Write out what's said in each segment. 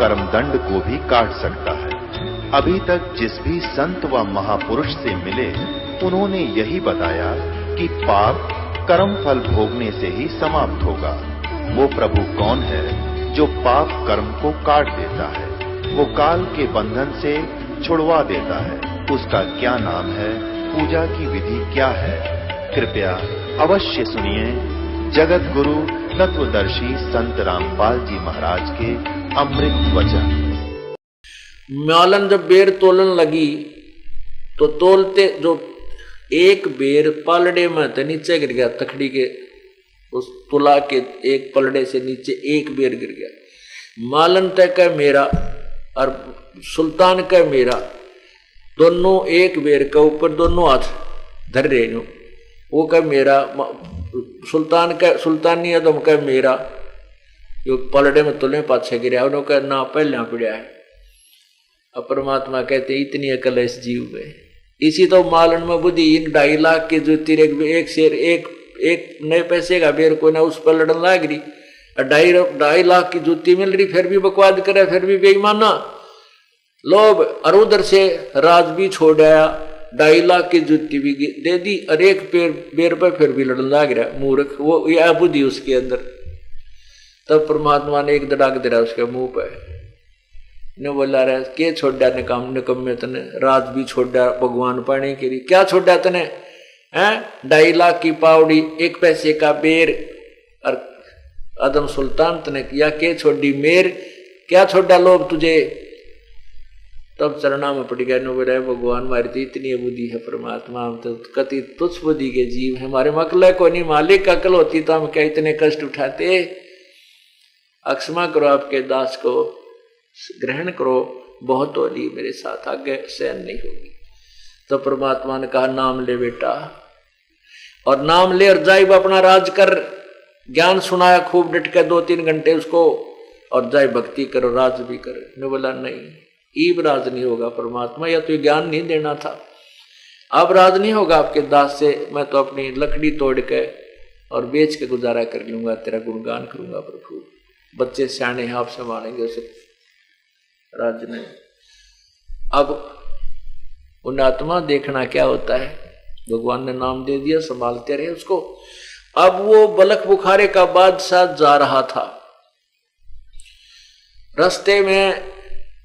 कर्मदंड को भी काट सकता है। अभी तक जिस भी संत व महापुरुष से मिले उन्होंने यही बताया कि पाप कर्म फल भोगने से ही समाप्त होगा। वो प्रभु कौन है जो पाप कर्म को काट देता है, वो काल के बंधन से छुड़वा देता है। उसका क्या नाम है, पूजा की विधि क्या है? कृपया अवश्य सुनिए जगत गुरु तत्वदर्शी संत रामपाल जी महाराज के अमृत वचन। मालन जब बेर तोलन लगी तो तोलते जो एक बेर पलड़े में तो नीचे गिर गया, तखड़ी के उस तुला के एक पलड़े से नीचे एक बेर गिर गया। मालन तय का मेरा और सुल्तान का मेरा, दोनों एक बेर के ऊपर दोनों हाथ धर रहे हो। वो का मेरा, सुल्तान का सुल्तानी अदम का मेरा, जो पलड़े में तुले पाछे गिरा उन्होंने ना पहला पड़ा है। अब परमात्मा कहते इतनी अकल है इस जीव में। इसी तो मालन में बुद्धि 2.5 लाख की जो तीर एक शेर एक नए पैसे का बेर को ना उस पर लड़न लाग रही, 2.5 लाख की जूती मिल रही फिर भी बकवाद करे, फिर भी बेईमाना लोभ। और उधर से राज भी छोड़ आया, 2.5 लाख की जूती भी दे दी और एक बेर पर फिर भी लड़न लाग रहा मूर्ख। वो यह बुद्धि उसके अंदर। तब परमात्मा ने एक दड़ाक दे रहा उसके मुंह पर, ने बोला रहा के छोड़ा ने काम निकम्मे तने, राज भी छोड़ा भगवान पाने के लिए। क्या छोड़ा तने हैं? 2.5 लाख की पावड़ी, 1 पैसे का बेर और अदम सुल्तान तने किया के छोड़ी मेर, क्या छोड़ा लोग तुझे? तब चरणा में पड़ गया, नो बोला भगवान मारी तो इतनी बुद्धि है परमात्मा, हम तो कति तुच्छ बुद्धि के जीव है, हमारे मकल को नहीं, मालिक अकल होती तो हम क्या इतने कष्ट उठाते। अक्षमा करो आपके दास को, ग्रहण करो, बहुत होली मेरे साथ आगे सहन नहीं होगी। तो परमात्मा ने कहा नाम ले बेटा, और नाम ले और जाइब अपना राज कर। ज्ञान सुनाया खूब डट के 2-3 घंटे उसको, और जाए भक्ति करो, राज भी करे। ने बोला नहीं, ईब राज नहीं होगा परमात्मा, या तो ज्ञान नहीं देना था। अब राज नहीं होगा आपके दास से, मैं तो अपनी लकड़ी तोड़ के और बेच के गुजारा कर लूंगा, तेरा गुणगान करूंगा प्रभु। बच्चे सियाने हैं, आप संभालेंगे उसे राज नहीं। अब उन आत्मा देखना क्या होता है, भगवान ने नाम दे दिया, संभालते रहे उसको। अब वो बलख बुखारे का बादशाह जा रहा था, रास्ते में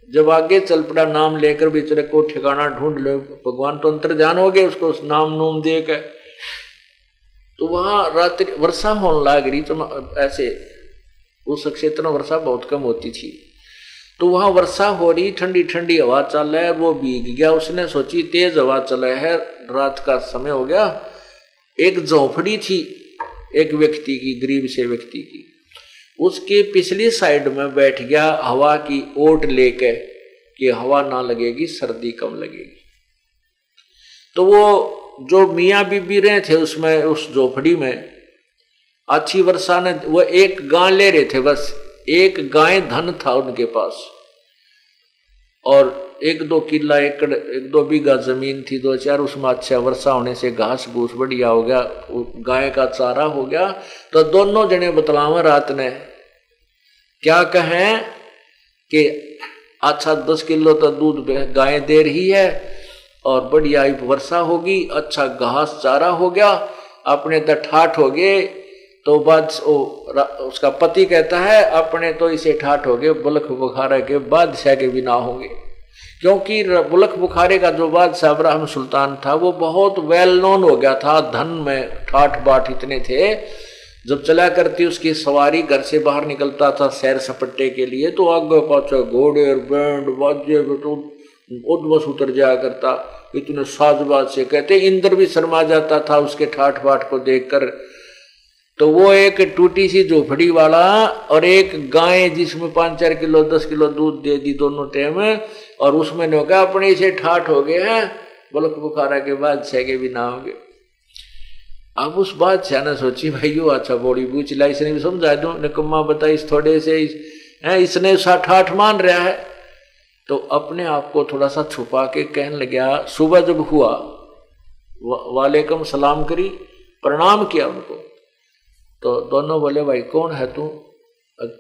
जब आगे चल पड़ा नाम लेकर, बेचारे को ठिकाना ढूंढ लो, भगवान तो अंतर्ध्यान हो गए उसको उस नाम नूम दे के। तो वहां रात्रि वर्षा होने लग रही, तो ऐसे उस क्षेत्र में वर्षा बहुत कम होती थी। तो वहां वर्षा हो रही, ठंडी ठंडी हवा चल रहा है, वो भीग गया। उसने सोची तेज हवा चला है, रात का समय हो गया। एक झोपड़ी थी एक व्यक्ति की, गरीब से व्यक्ति की, उसके पिछली साइड में बैठ गया हवा की ओट लेके कि हवा ना लगेगी, सर्दी कम लगेगी। तो वो जो मियाँ बीबी रहे थे उसमें, उस झोपड़ी में अच्छी वर्षा ने, वो एक गाय ले रहे थे, बस एक गाय धन था उनके पास, और 1-2 किला एकड़ 1-2 बीघा जमीन थी, 2-4, उसमें अच्छा वर्षा होने से घास घूस बढ़िया हो गया, गाय का चारा हो गया। तो दोनों जने बतलावे रात ने क्या कहें कि अच्छा 10 किलो तो दूध गाय दे रही है और बढ़िया वर्षा होगी, अच्छा घास चारा हो गया, अपने तो ठाठ हो गए। तो बाद उसका पति कहता है अपने तो इसे ठाठ हो गए, बुलख बुखारे के बादशाह के भी ना होंगे, क्योंकि बुलख बुखारे का जो बादशाह इब्राहिम सुल्तान था वो बहुत वेल नोन हो गया था, धन में ठाठ बाट इतने थे। जब चला करती उसकी सवारी, घर से बाहर निकलता था सैर सपट्टे के लिए, तो आगे पाछे घोड़े और बैंड बाजे तो उद्वस उतर जाया करता, इतने साजबाज से। कहते इंद्र भी शर्मा जाता था उसके ठाठ बाट को देखकर। तो वो एक टूटी सी झोपड़ी वाला और एक गाय जिसमें 5-4 किलो 10 किलो दूध दे दी दोनों टाइम, और उसमें ने कहा अपने से ठाठ हो गए हैं, बुलख बुखारा के बादशाह के भी ना होंगे। अब उस बादशाह ने सोची भाई यो अच्छा बॉडी बूच ला, इसने भी समझा दो, निकम्मा बताई इस थोड़े से इसने ठाठ मान रहा है। तो अपने आप को थोड़ा सा छुपा के कहने लगा, सुबह जब हुआ वालेकुम सलाम करी, प्रणाम किया उनको। तो दोनों बोले भाई कौन है तू?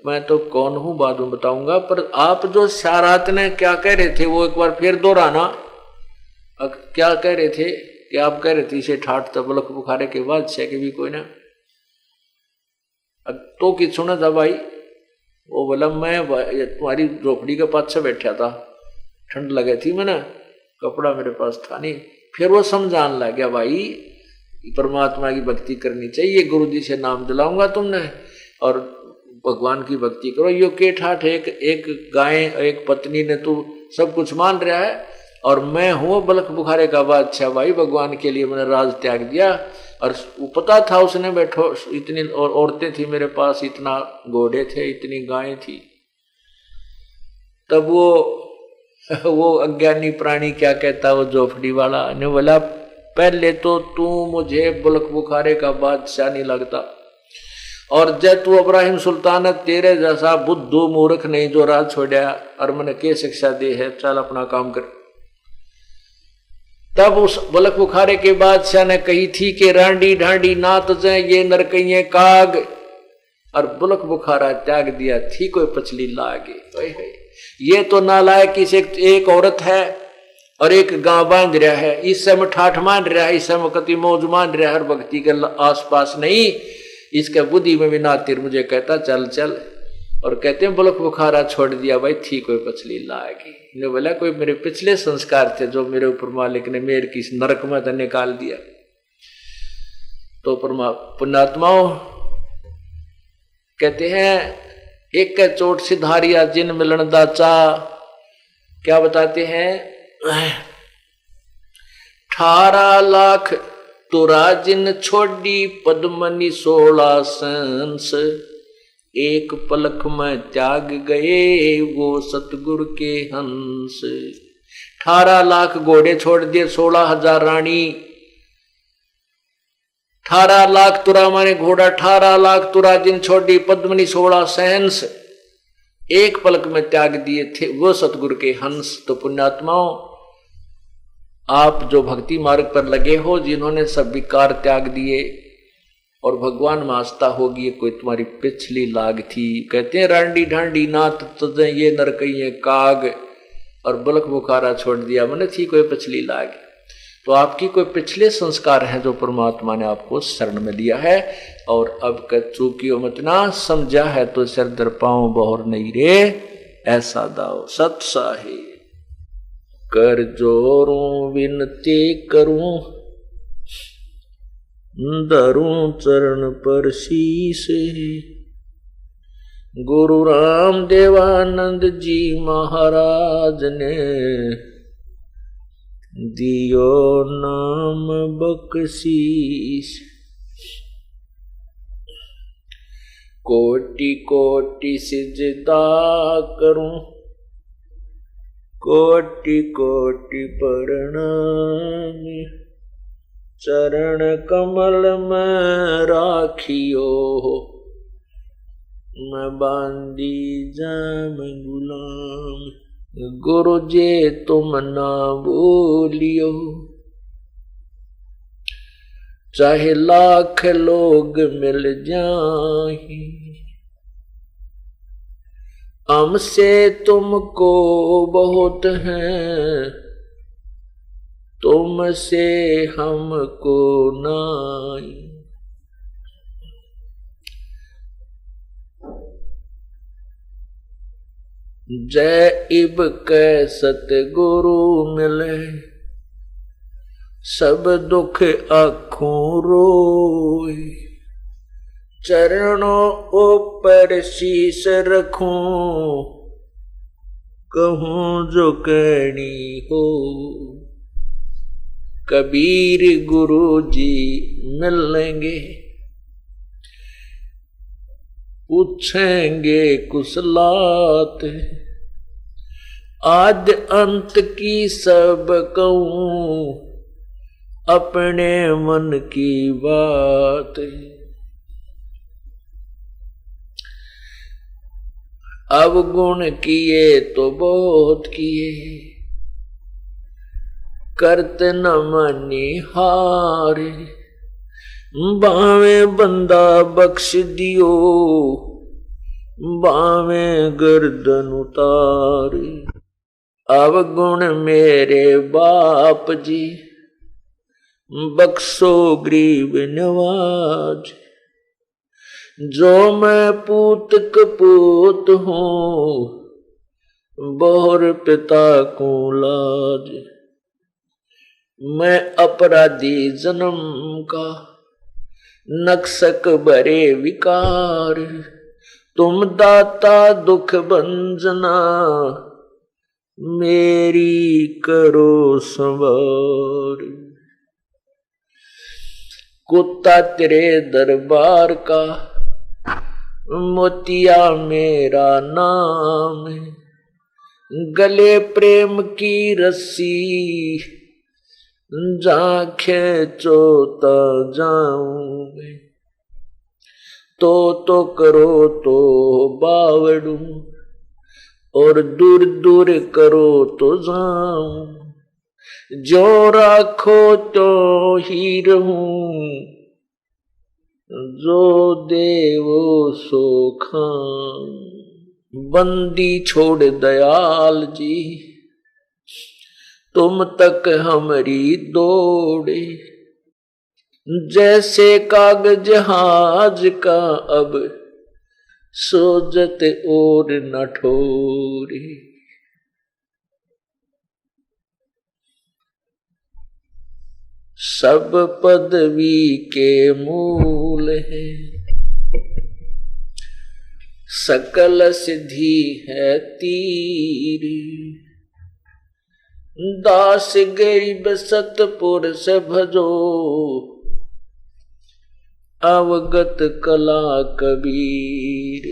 मैं तो कौन हूं बाद में बताऊंगा, पर आप जो सारात ने क्या कह रहे थे वो एक बार फिर दोहराना। क्या कह रहे थे कि आप कह रहे थे इसे ठाठ तबलक बुखारे के बाद से कि भी कोई ना तो कि सुना था भाई। वो बोला मैं तुम्हारी झोपड़ी के पास से बैठा था, ठंड लगी थी, मैंने कपड़ा मेरे पास था नहीं। फिर वो समझाने लग गया भाई परमात्मा की भक्ति करनी चाहिए, गुरु जी से नाम दिलाऊंगा तुमने और भगवान की भक्ति करो। यो के ठाठ एक गाय एक पत्नी ने तू सब कुछ मान रहा है और मैं हूँ बलक बुखारे का बादशाह भाई, भगवान के लिए मैंने राज त्याग दिया। और वो पता था उसने बैठो इतनी और औरतें थी मेरे पास, इतना घोड़े थे, इतनी गायें थी। तब वो अज्ञानी प्राणी क्या कहता, वो झोपड़ी वाला ने बोला पहले तो तू मुझे बलक बुखारे का बादशाह नहीं लगता, और जब तू इब्राहिम सुल्तान तेरे जैसा बुद्धू मूर्ख नहीं जो राज छोड़ा और मैंने के शिक्षा दी है, चल अपना काम कर। तब उस बलक बुखारे के बादशाह ने कही थी कि रांडी ढांडी नात जाए ये नरकइये काग, और बलक बुखारा त्याग दिया थी कोई पचली लागे। ये तो नालायक किसी एक औरत है और एक गांव बांध रहा है, इस समय ठाठ मान रहा है, इस समय कति मौज मान रहा है, हर भक्ति के आसपास नहीं, इसके बुद्धि में भी नातिर मुझे कहता चल चल, और कहते हैं बलक बुखारा छोड़ दिया भाई थी कोई पचली लागी। ने बोला कोई मेरे पिछले संस्कार थे जो मेरे ऊपर मालिक ने मेरे की नरक में तो निकाल दिया। तो पुण्यात्माओं कहते हैं एक चोट सिधारिया जिन मिलन दाचा, क्या बताते हैं 18 लाख तुरा जिन छोड़ी पद्मनी 16 संस, एक पलक में त्याग गए वो सतगुरु के हंस। 18 लाख घोड़े छोड़ दिए, 16,000 रानी, 18 लाख तुरा माने घोड़ा, 18 लाख तुरा जिन छोड़ी पद्मनी 16 सहंस, एक पलक में त्याग दिए थे वो सतगुरु के हंस। तो पुण्यात्माओं आप जो भक्ति मार्ग पर लगे हो, जिन्होंने सब विकार त्याग दिए और भगवान में आस्था होगी, कोई तुम्हारी पिछली लाग थी। कहते हैं रांडी ढांडी नात तुझे ये नरकइये काग, और बलक बुखारा छोड़ दिया मैंने थी कोई पिछली लाग। तो आपकी कोई पिछले संस्कार है जो परमात्मा ने आपको शरण में दिया है, और अब चूकियो मत ना समझा है तो सिर दर पाऊं बहुर नहीं रे ऐसा दाओ सत साहे। कर जोरूं विनती करूं धरूं चरण पर शीश, गुरु राम देवानंद जी महाराज ने दियो नाम बख्शीश। कोटि कोटि सिजदा करूं कोटि कोटि प्रणाम, चरण कमल में राखियो मैं बांदी जाम गुलाम। गुरु जे तुम ना बोलियो चाहे लाख लोग मिल जाए, हमसे तुमको बहुत है तुमसे हमको नाई। जय इब कै सतगुरु मिले सब दुख आँखों रोए, चरणों ऊपर शीश रखूं कहूं जो कहनी हो। कबीर गुरु जी मिलेंगे पूछेंगे कुशलात, आद अंत की सब कहूं अपने मन की बात। अवगुण किए तो बहुत किए करते न मानी हारे, बावे बंदा बख्श दियो बावे गर्दन उतारी। अवगुण मेरे बाप जी, बख्शो गरीब नवाज। जो मैं पूत कपूत हूँ, बोहर पिता को लाज। मैं अपराधी जन्म का, नक्सक भरे विकार। तुम दाता दुख भंजना, मेरी करो संवार। कुत्ता तेरे दरबार का, मोतिया मेरा नाम। गले प्रेम की रस्सी, जहाँ खेचो तो जाऊं। तो करो तो बावड़ू, और दूर दूर करो तो जाऊं। जो राखो तो ही रहूं, जो देवो सो खाऊं। बंदी छोड़ दयाल जी, तुम तक हमारी दौड़े। जैसे कागज जहाज का अब, सोजत और न ठोरे। सब पदवी के मूल है, सकल सिद्धि है तीर। दास गरीब सतपुर से भजो, अवगत कला कबीर।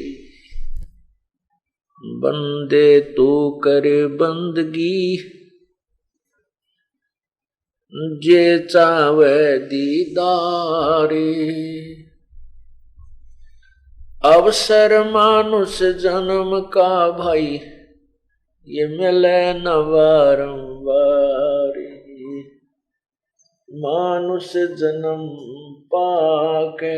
बंदे तो करे बंदगी, जे चावे दीदारे। अवसर मानुष जन्म का भाई, ये मिले न बारंबार। मानुष जन्म पाके,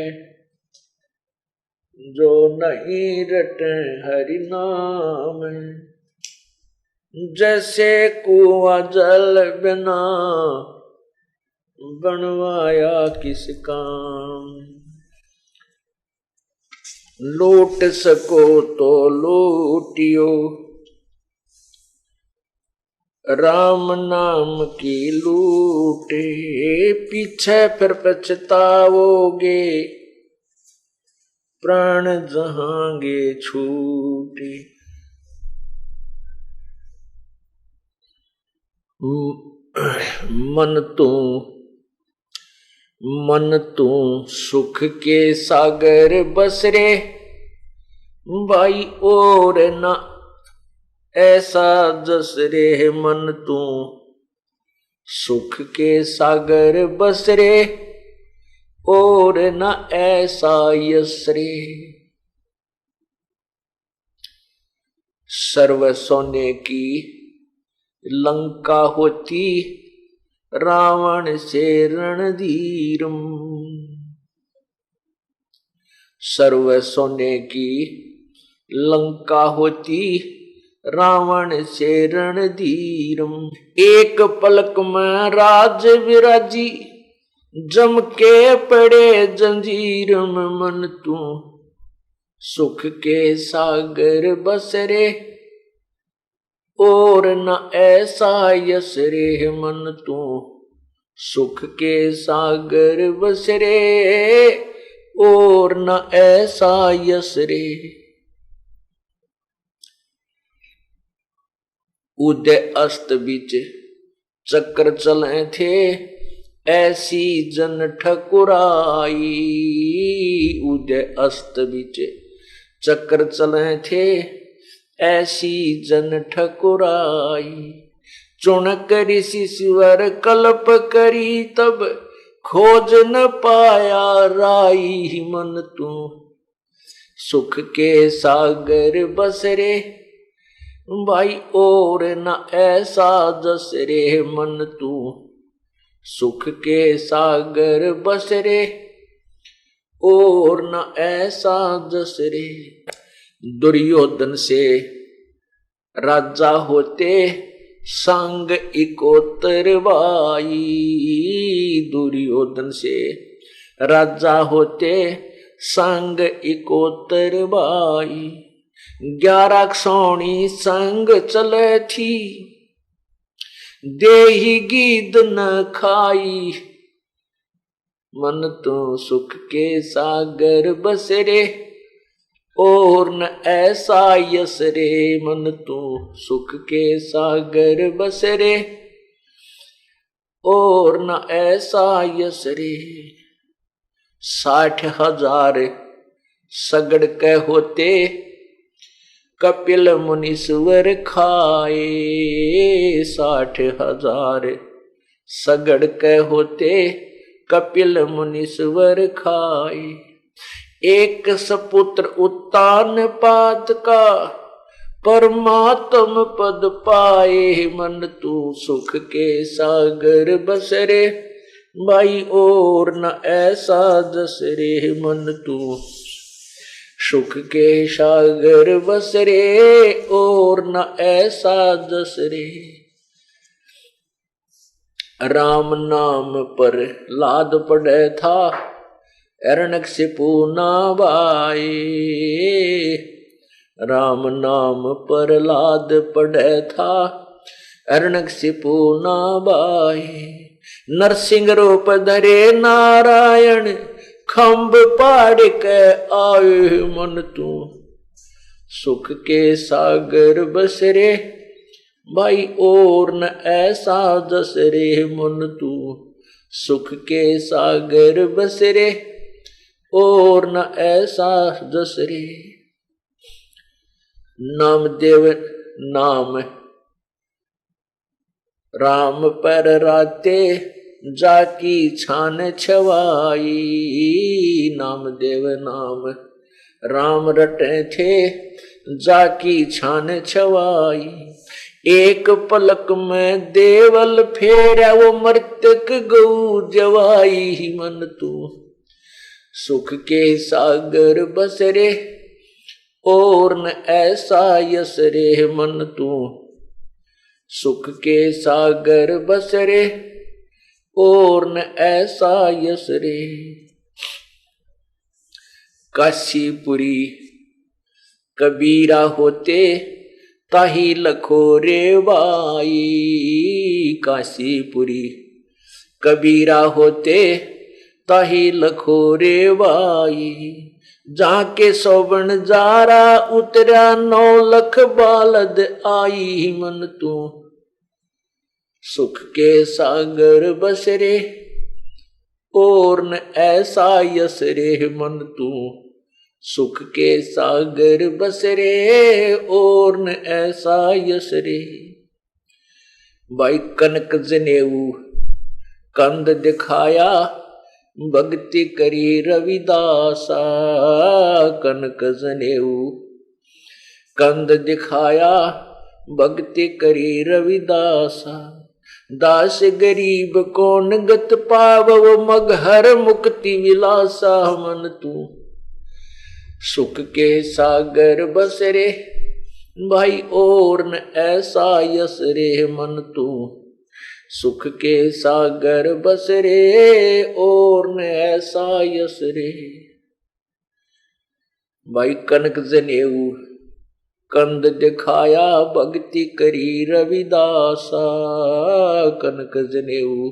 जो नहीं रटे हरि नाम। जैसे कुआं जल बिना, बनवाया किस काम। लूट सको तो लूटियो, राम नाम की लूटे। पीछे फिर पछताओगे, प्राण जहांगे छूटे। मन तू सुख के सागर बसरे। भाई और ना ऐसा जसरे। मन तू सुख के सागर बसरे, और न ऐसा यसरे। सर्व सोने की लंका होती, रावण से रणधीरम। सर्व सोने की लंका होती, रावण से रणधीरम। एक पलक में राज विराजी, जम के पड़े जंजीर में। मन तू सुख के सागर बसरे, और न ऐसा यसरे। मन तू सुख के सागर बसरे, और न ऐसा यसरे। उदय अस्त बीच चक्र चले थे, ऐसी जन ठकुराई। उदय अस्त बीच चक्र चले थे, ऐसी जन ठकुराई। चुन करी शिश्वर कल्प करी, तब खोज न पाया राई। मन तू सुख के सागर बसरे, भाई और न ऐसा जसरे। मन तू सुख के सागर बसरे, और न ऐसा जसरे। दुर्योधन से राजा होते संग इकोतर बाई। दुर्योधन से राजा होते संग इकोतर बाई। 11 सोनी संग चले थी देही गीद न खाई। मन तो सुख के सागर बसरे और न ऐसा यस रे। मन तो सुख के सागर बसरे और न ऐसा यस रे। 60,000 सगड़ के होते कपिल मुनीश्वर खाए। 60,000 सगड़ के होते कपिल मुनीश्वर खाए। एक सपुत्र उत्तान पात का परमात्म पद पाए। मन तू सुख के सागर बसरे भाई और न ऐसा जसरे। मन तू सुख के सागर बसरे और न ऐसा जसरे। राम नाम पर लाद पड़े था हिरण्यकशिपु नावाए। राम नाम पर लाद पड़े था हिरण्यकशिपु नावाए। नरसिंह रूप धरे नारायण खम्ब पाड़ के आए। मन तू सुख के सागर बसरे भाई और न ऐसा जसरे। मन तू सुख के सागर बसरे और न ऐसा जसरे। नामदेव नाम राम पर राते जाकी छान छवाई। नामदेव नाम राम रटे थे जाकी छान छवाई। एक पलक में देवल फेरा वो मृतक गौ जवाई। मन तू सुख के सागर बसरे और न ऐसा यसरे। मन तू सुख के सागर बसरे और न ऐसा यसरे। काशीपुरी कबीरा होते ताही लखोरे बाई। काशीपुरी कबीरा होते ताही लखोरे बाई। जाके सोबन जारा उतरा 9 लख बालद आई। मन तू सुख के सागर बसरे और न ऐसा यसरे। मन तू सुख के सागर बसरे और न ऐसा यसरे। भाई कनक जनेऊ कंद दिखाया भक्ति करी रविदासा। कनक जनेऊ कंद दिखाया भक्ति करी रविदासा। दास गरीब कौन गत पाव वो मगहर मुक्ति विलासा। मन तू सुख के सागर बसरे भाई और न ऐसा यसरे। मन तू सुख के सागर बसरे और न ऐसा यसरे। भाई कनक जनेऊ कंद दिखाया भक्ति करी रविदासा। कनक जनेऊ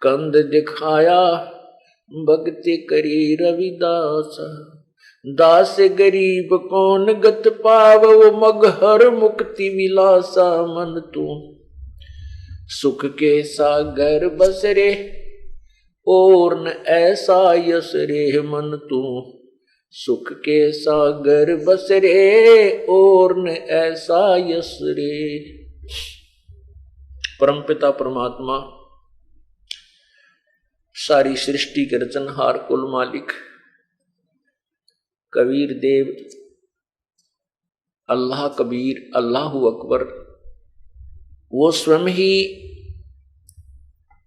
कंद दिखाया भक्ति करी रविदासा। दास गरीब कौन गत पाव वो मगहर मुक्ति विलासा। मन तू सुख के सागर बसरे और न ऐसा यसरे। मन तू सुख के सागर बसरे और न ऐसा यसरे। परमपिता परमात्मा सारी सृष्टि के रचनहार कुल मालिक कबीर देव अल्लाह कबीर अल्लाहु अकबर वो स्वयं ही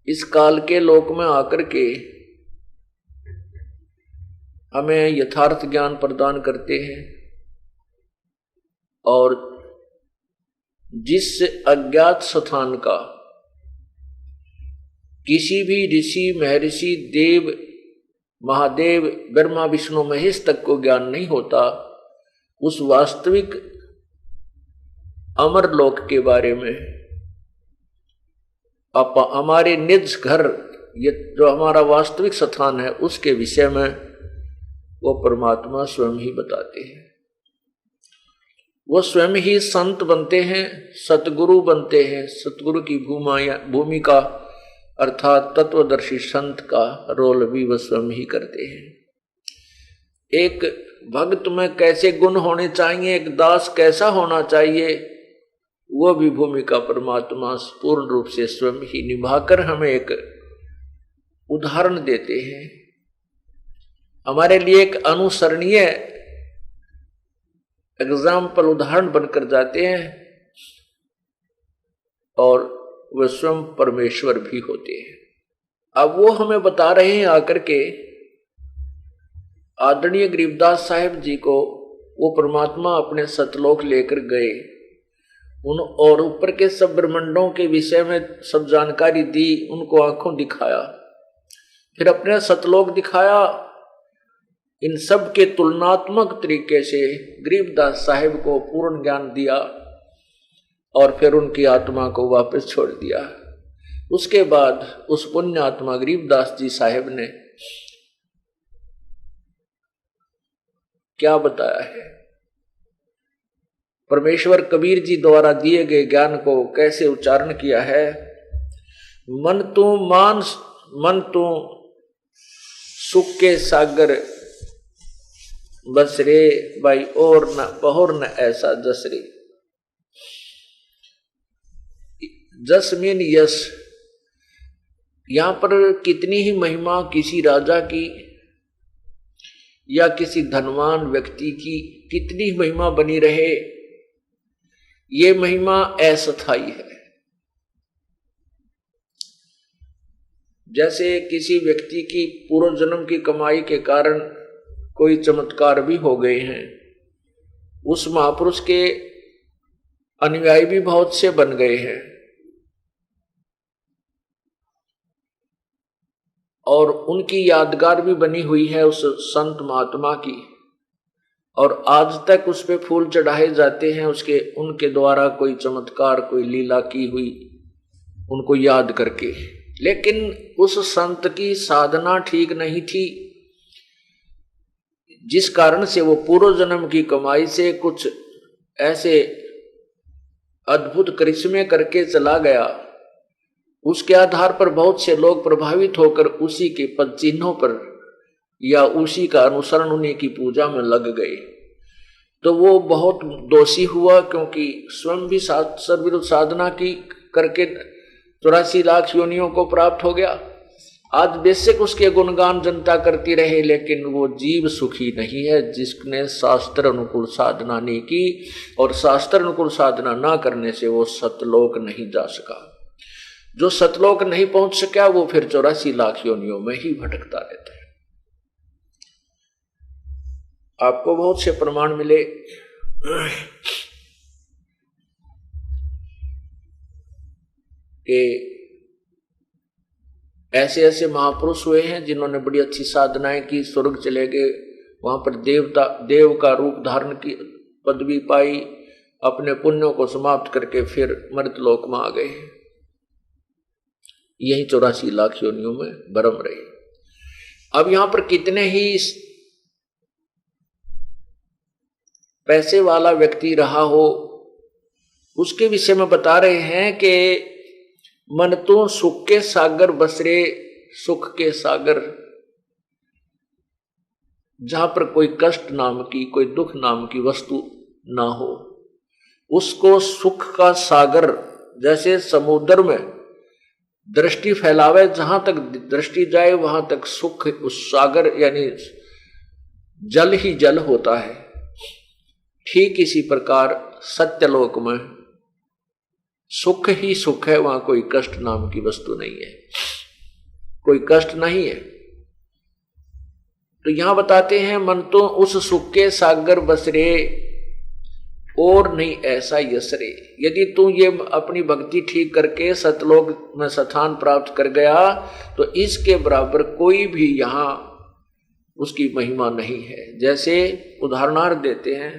इस काल के लोक में आकर के हमें यथार्थ ज्ञान प्रदान करते हैं। और जिस अज्ञात स्थान का किसी भी ऋषि, महर्षि, देव, महादेव, ब्रह्मा, विष्णु, महेश तक को ज्ञान नहीं होता, उस वास्तविक अमर लोक के बारे में हमारे निज घर, ये जो हमारा वास्तविक स्थान है, उसके विषय में वो परमात्मा स्वयं ही बताते हैं। वो स्वयं ही संत बनते हैं, सतगुरु बनते हैं। सतगुरु की भूमिका अर्थात तत्वदर्शी संत का रोल भी वह स्वयं ही करते हैं। एक भक्त में कैसे गुण होने चाहिए, एक दास कैसा होना चाहिए, वो भी भूमिका परमात्मा पूर्ण रूप से स्वयं ही निभाकर हमें एक उदाहरण देते हैं, हमारे लिए एक अनुसरणीय एग्जाम्पल, उदाहरण बनकर जाते हैं। और वे स्वयं परमेश्वर भी होते हैं। अब वो हमें बता रहे हैं आकर के, आदरणीय गरीबदास साहिब जी को वो परमात्मा अपने सतलोक लेकर गए, उन और ऊपर के सब ब्रह्मांडों के विषय में सब जानकारी दी, उनको आंखों दिखाया, फिर अपने सतलोक दिखाया। इन सब के तुलनात्मक तरीके से गरीबदास साहिब को पूर्ण ज्ञान दिया और फिर उनकी आत्मा को वापस छोड़ दिया। उसके बाद उस पुण्य आत्मा गरीबदास जी साहिब ने क्या बताया है, परमेश्वर कबीर जी द्वारा दिए गए ज्ञान को कैसे उच्चारण किया है। मन तू मानस, मन तू सुख के सागर बस रे भाई, और न पहुर न ऐसा जस रे। जस मीन यश, यहां पर कितनी ही महिमा किसी राजा की या किसी धनवान व्यक्ति की कितनी महिमा बनी रहे, ये महिमा अस्थायी है। जैसे किसी व्यक्ति की पूर्व जन्म की कमाई के कारण कोई चमत्कार भी हो गए हैं, उस महापुरुष के अनुयायी भी बहुत से बन गए हैं और उनकी यादगार भी बनी हुई है उस संत महात्मा की, और आज तक उस पे फूल चढ़ाए जाते हैं उसके, उनके द्वारा कोई चमत्कार, कोई लीला की हुई उनको याद करके। लेकिन उस संत की साधना ठीक नहीं थी, जिस कारण से वो पूर्व जन्म की कमाई से कुछ ऐसे अद्भुत करिश्मे करके चला गया। उसके आधार पर बहुत से लोग प्रभावित होकर उसी के पद चिन्हों पर या उसी का अनुसरण, उन्हीं की पूजा में लग गए। तो वो बहुत दोषी हुआ, क्योंकि स्वयं भी सर्वविरुद्ध साधना की करके 84 लाख योनियों को प्राप्त हो गया। आज बेशक उसके गुणगान जनता करती रहे, लेकिन वो जीव सुखी नहीं है जिसने शास्त्र अनुकूल साधना नहीं की, और शास्त्र अनुकूल साधना ना करने से वो सतलोक नहीं जा सका। जो सतलोक नहीं पहुंच सका वो फिर 84 लाख योनियों में ही भटकता रहता है। आपको बहुत से प्रमाण मिले कि ऐसे ऐसे महापुरुष हुए हैं जिन्होंने बड़ी अच्छी साधनाएं की, स्वर्ग चले गए, वहां पर देव का रूप धारण की पदवी पाई, अपने पुण्यों को समाप्त करके फिर मर्तलोक में आ गए, यही 84 लाख योनियों में भरम रहे। अब यहां पर कितने ही पैसे वाला व्यक्ति रहा हो, उसके विषय में बता रहे हैं कि मन तो सुख के सागर बसरे, सुख के सागर, जहां पर कोई कष्ट नाम की, कोई दुख नाम की वस्तु ना हो, उसको सुख का सागर, जैसे समुद्र में दृष्टि फैलावे, जहां तक दृष्टि जाए वहां तक सुख, उस सागर यानी जल ही जल होता है। ठीक इसी प्रकार सत्यलोक में सुख ही सुख है, वहां कोई कष्ट नाम की वस्तु नहीं है, कोई कष्ट नहीं है। तो यहां बताते हैं मन तो उस सुख के सागर बसरे, और नहीं ऐसा यश रे। यदि तू ये अपनी भक्ति ठीक करके सतलोक में स्थान प्राप्त कर गया तो इसके बराबर कोई भी यहां उसकी महिमा नहीं है। जैसे उदाहरणार्थ देते हैं,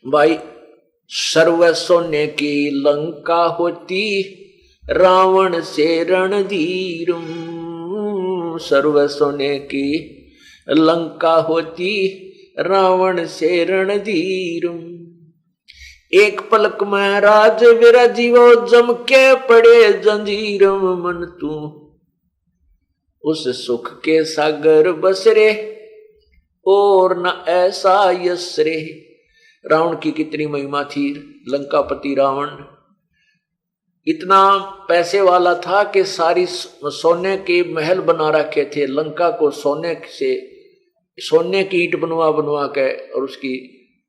भाई सर्व सोने की लंका होती रावण से रणधीरम, सर्व सोने की लंका होती रावण से रणधीरम, एक पलक में राज विराजीवो जम के पड़े जंजीरम, मन तू उस सुख के सागर बसरे और न ऐसा यश रे। रावण की कितनी महिमा थी। लंकापति रावण इतना पैसे वाला था कि सारी सोने के महल बना रखे थे। लंका को सोने की ईंट बनवा के और उसकी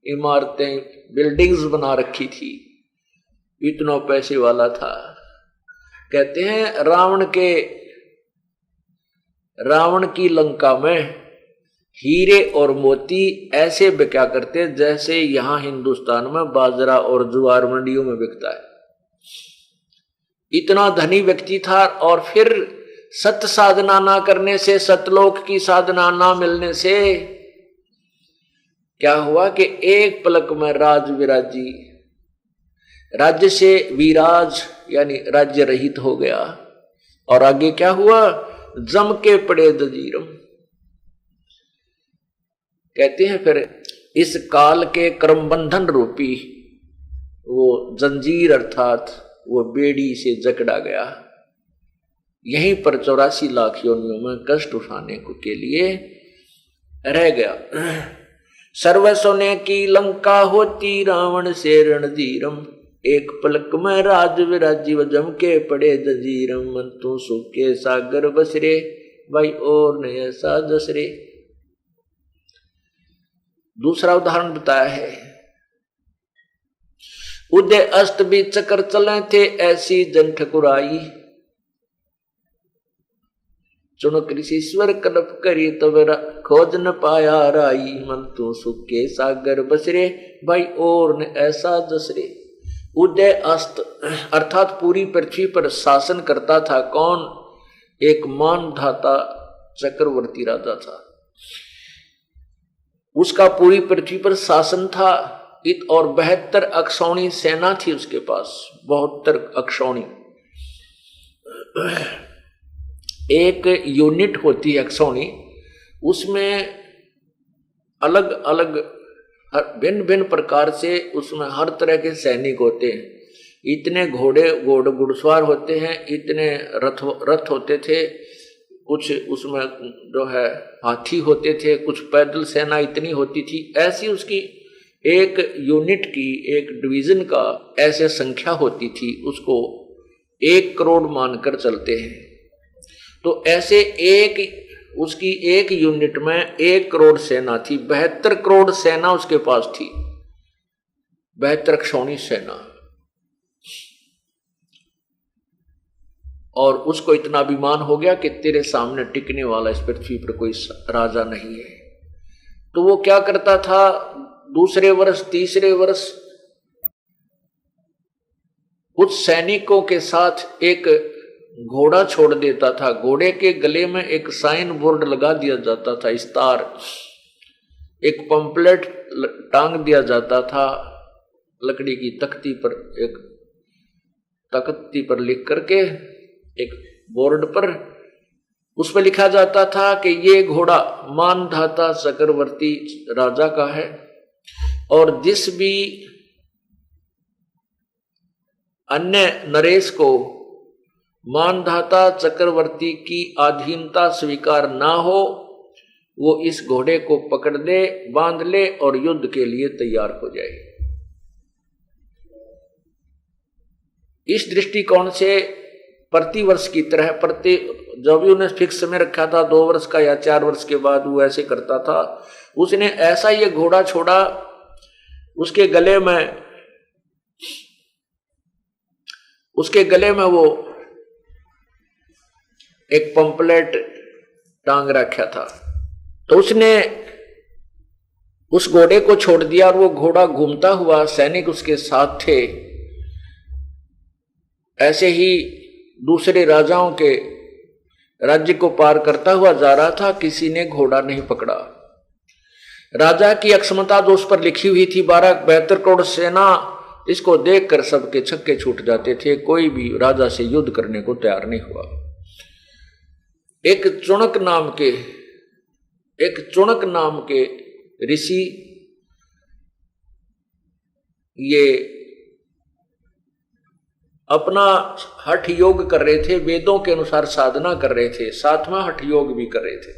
इमारतें बिल्डिंग्स बना रखी थी। इतना पैसे वाला था। कहते हैं रावण की लंका में हीरे और मोती ऐसे बिका करते जैसे यहां हिंदुस्तान में बाजरा और ज्वार मंडियों में बिकता है। इतना धनी व्यक्ति था। और फिर सत साधना ना करने से, सतलोक की साधना ना मिलने से क्या हुआ कि एक पलक में राज विराजी, राज्य से विराज यानी राज्य रहित हो गया। और आगे क्या हुआ, जम के पड़े जंजीरम। कहते हैं फिर इस काल के कर्म बंधन रूपी वो जंजीर अर्थात वो बेड़ी से जकड़ा गया। यहीं पर 84 लाख योनियों में कष्ट उठाने के लिए रह गया। सर्व सोने की लंका होती रावण से रणधीरम, एक पलक में राज विराजीव जम के पड़े जंजीरम, मन तू सुख के सागर बसरे भाई और न ऐसा जसरे। दूसरा उदाहरण बताया है, उदय अस्त भी चक्कर चले थे ऐसी जन ठकुराई, चुनक ऋषिश्वर कल्प करी तब खोज न पाया राई, मन तू सुख के सागर बसरे भाई और न ऐसा जसरे। उदय अस्त अर्थात पूरी पृथ्वी पर शासन करता था कौन, एक मानधाता चक्रवर्ती राजा था। उसका पूरी पृथ्वी पर शासन था। और 72 अक्षौणी सेना थी उसके पास, 72 अक्षौणी। एक यूनिट होती है अक्षौणी, उसमें अलग अलग भिन्न भिन्न प्रकार से उसमें हर तरह के सैनिक होते हैं। इतने घुड़सवार होते हैं, इतने रथ होते थे, कुछ उसमें जो है हाथी होते थे, कुछ पैदल सेना इतनी होती थी। ऐसी उसकी एक यूनिट की, एक डिवीजन का ऐसे संख्या होती थी, उसको 1 करोड़ मानकर चलते हैं। तो ऐसे उसकी एक यूनिट में 1 करोड़ सेना थी। 72 करोड़ सेना उसके पास थी, 72 अक्षौणी सेना। और उसको इतना अभिमान हो गया कि तेरे सामने टिकने वाला इस पृथ्वी पर कोई राजा नहीं है। तो वो क्या करता था, दूसरे वर्ष तीसरे वर्ष कुछ सैनिकों के साथ एक घोड़ा छोड़ देता था। घोड़े के गले में एक साइन बोर्ड लगा दिया जाता था, इस्तार, एक पंपलेट टांग दिया जाता था लकड़ी की तख्ती पर, एक तख्ती पर लिख करके एक बोर्ड पर, उस पर लिखा जाता था कि ये घोड़ा मानधाता चक्रवर्ती राजा का है और जिस भी अन्य नरेश को मानधाता चक्रवर्ती की अधीनता स्वीकार ना हो वो इस घोड़े को पकड़ ले, बांध ले और युद्ध के लिए तैयार हो जाए। इस दृष्टिकोण से प्रतिवर्ष की तरह जो भी उन्हें फिक्स समय रखा था 2 वर्ष का या 4 वर्ष के बाद वो ऐसे करता था। उसने ऐसा ये घोड़ा छोड़ा, उसके गले में वो एक पंपलेट टांग रखा था। तो उसने उस घोड़े को छोड़ दिया और वो घोड़ा घूमता हुआ, सैनिक उसके साथ थे, ऐसे ही दूसरे राजाओं के राज्य को पार करता हुआ जा रहा था। किसी ने घोड़ा नहीं पकड़ा। राजा की अक्षमता जो उस पर लिखी हुई थी, 72 करोड़ सेना, इसको देखकर सबके छक्के छूट जाते थे। कोई भी राजा से युद्ध करने को तैयार नहीं हुआ। एक चुणक नाम के ऋषि ये अपना हठ योग कर रहे थे, वेदों के अनुसार साधना कर रहे थे, साथ में हठ योग भी कर रहे थे।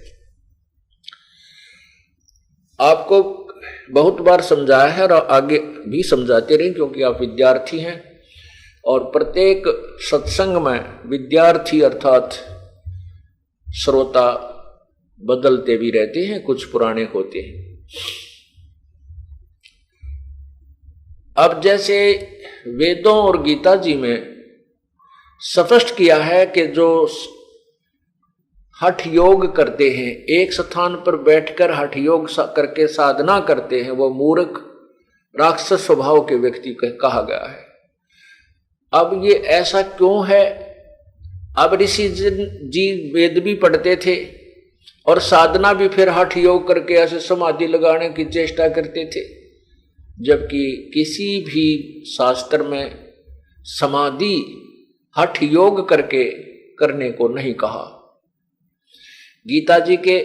आपको बहुत बार समझाया है और आगे भी समझाते रहे, क्योंकि आप विद्यार्थी हैं और प्रत्येक सत्संग में विद्यार्थी अर्थात श्रोता बदलते भी रहते हैं, कुछ पुराने होते हैं। अब जैसे वेदों और गीता जी में स्पष्ट किया है कि जो हठ योग करते हैं, एक स्थान पर बैठकर हठ योग करके साधना करते हैं, वो मूर्ख राक्षस स्वभाव के व्यक्ति कहा गया है। अब ये ऐसा क्यों है? अब ऋषि जी वेद भी पढ़ते थे और साधना भी फिर हठ योग करके ऐसे समाधि लगाने की चेष्टा करते थे, जबकि किसी भी शास्त्र में समाधि हठ योग करके करने को नहीं कहा। गीता जी के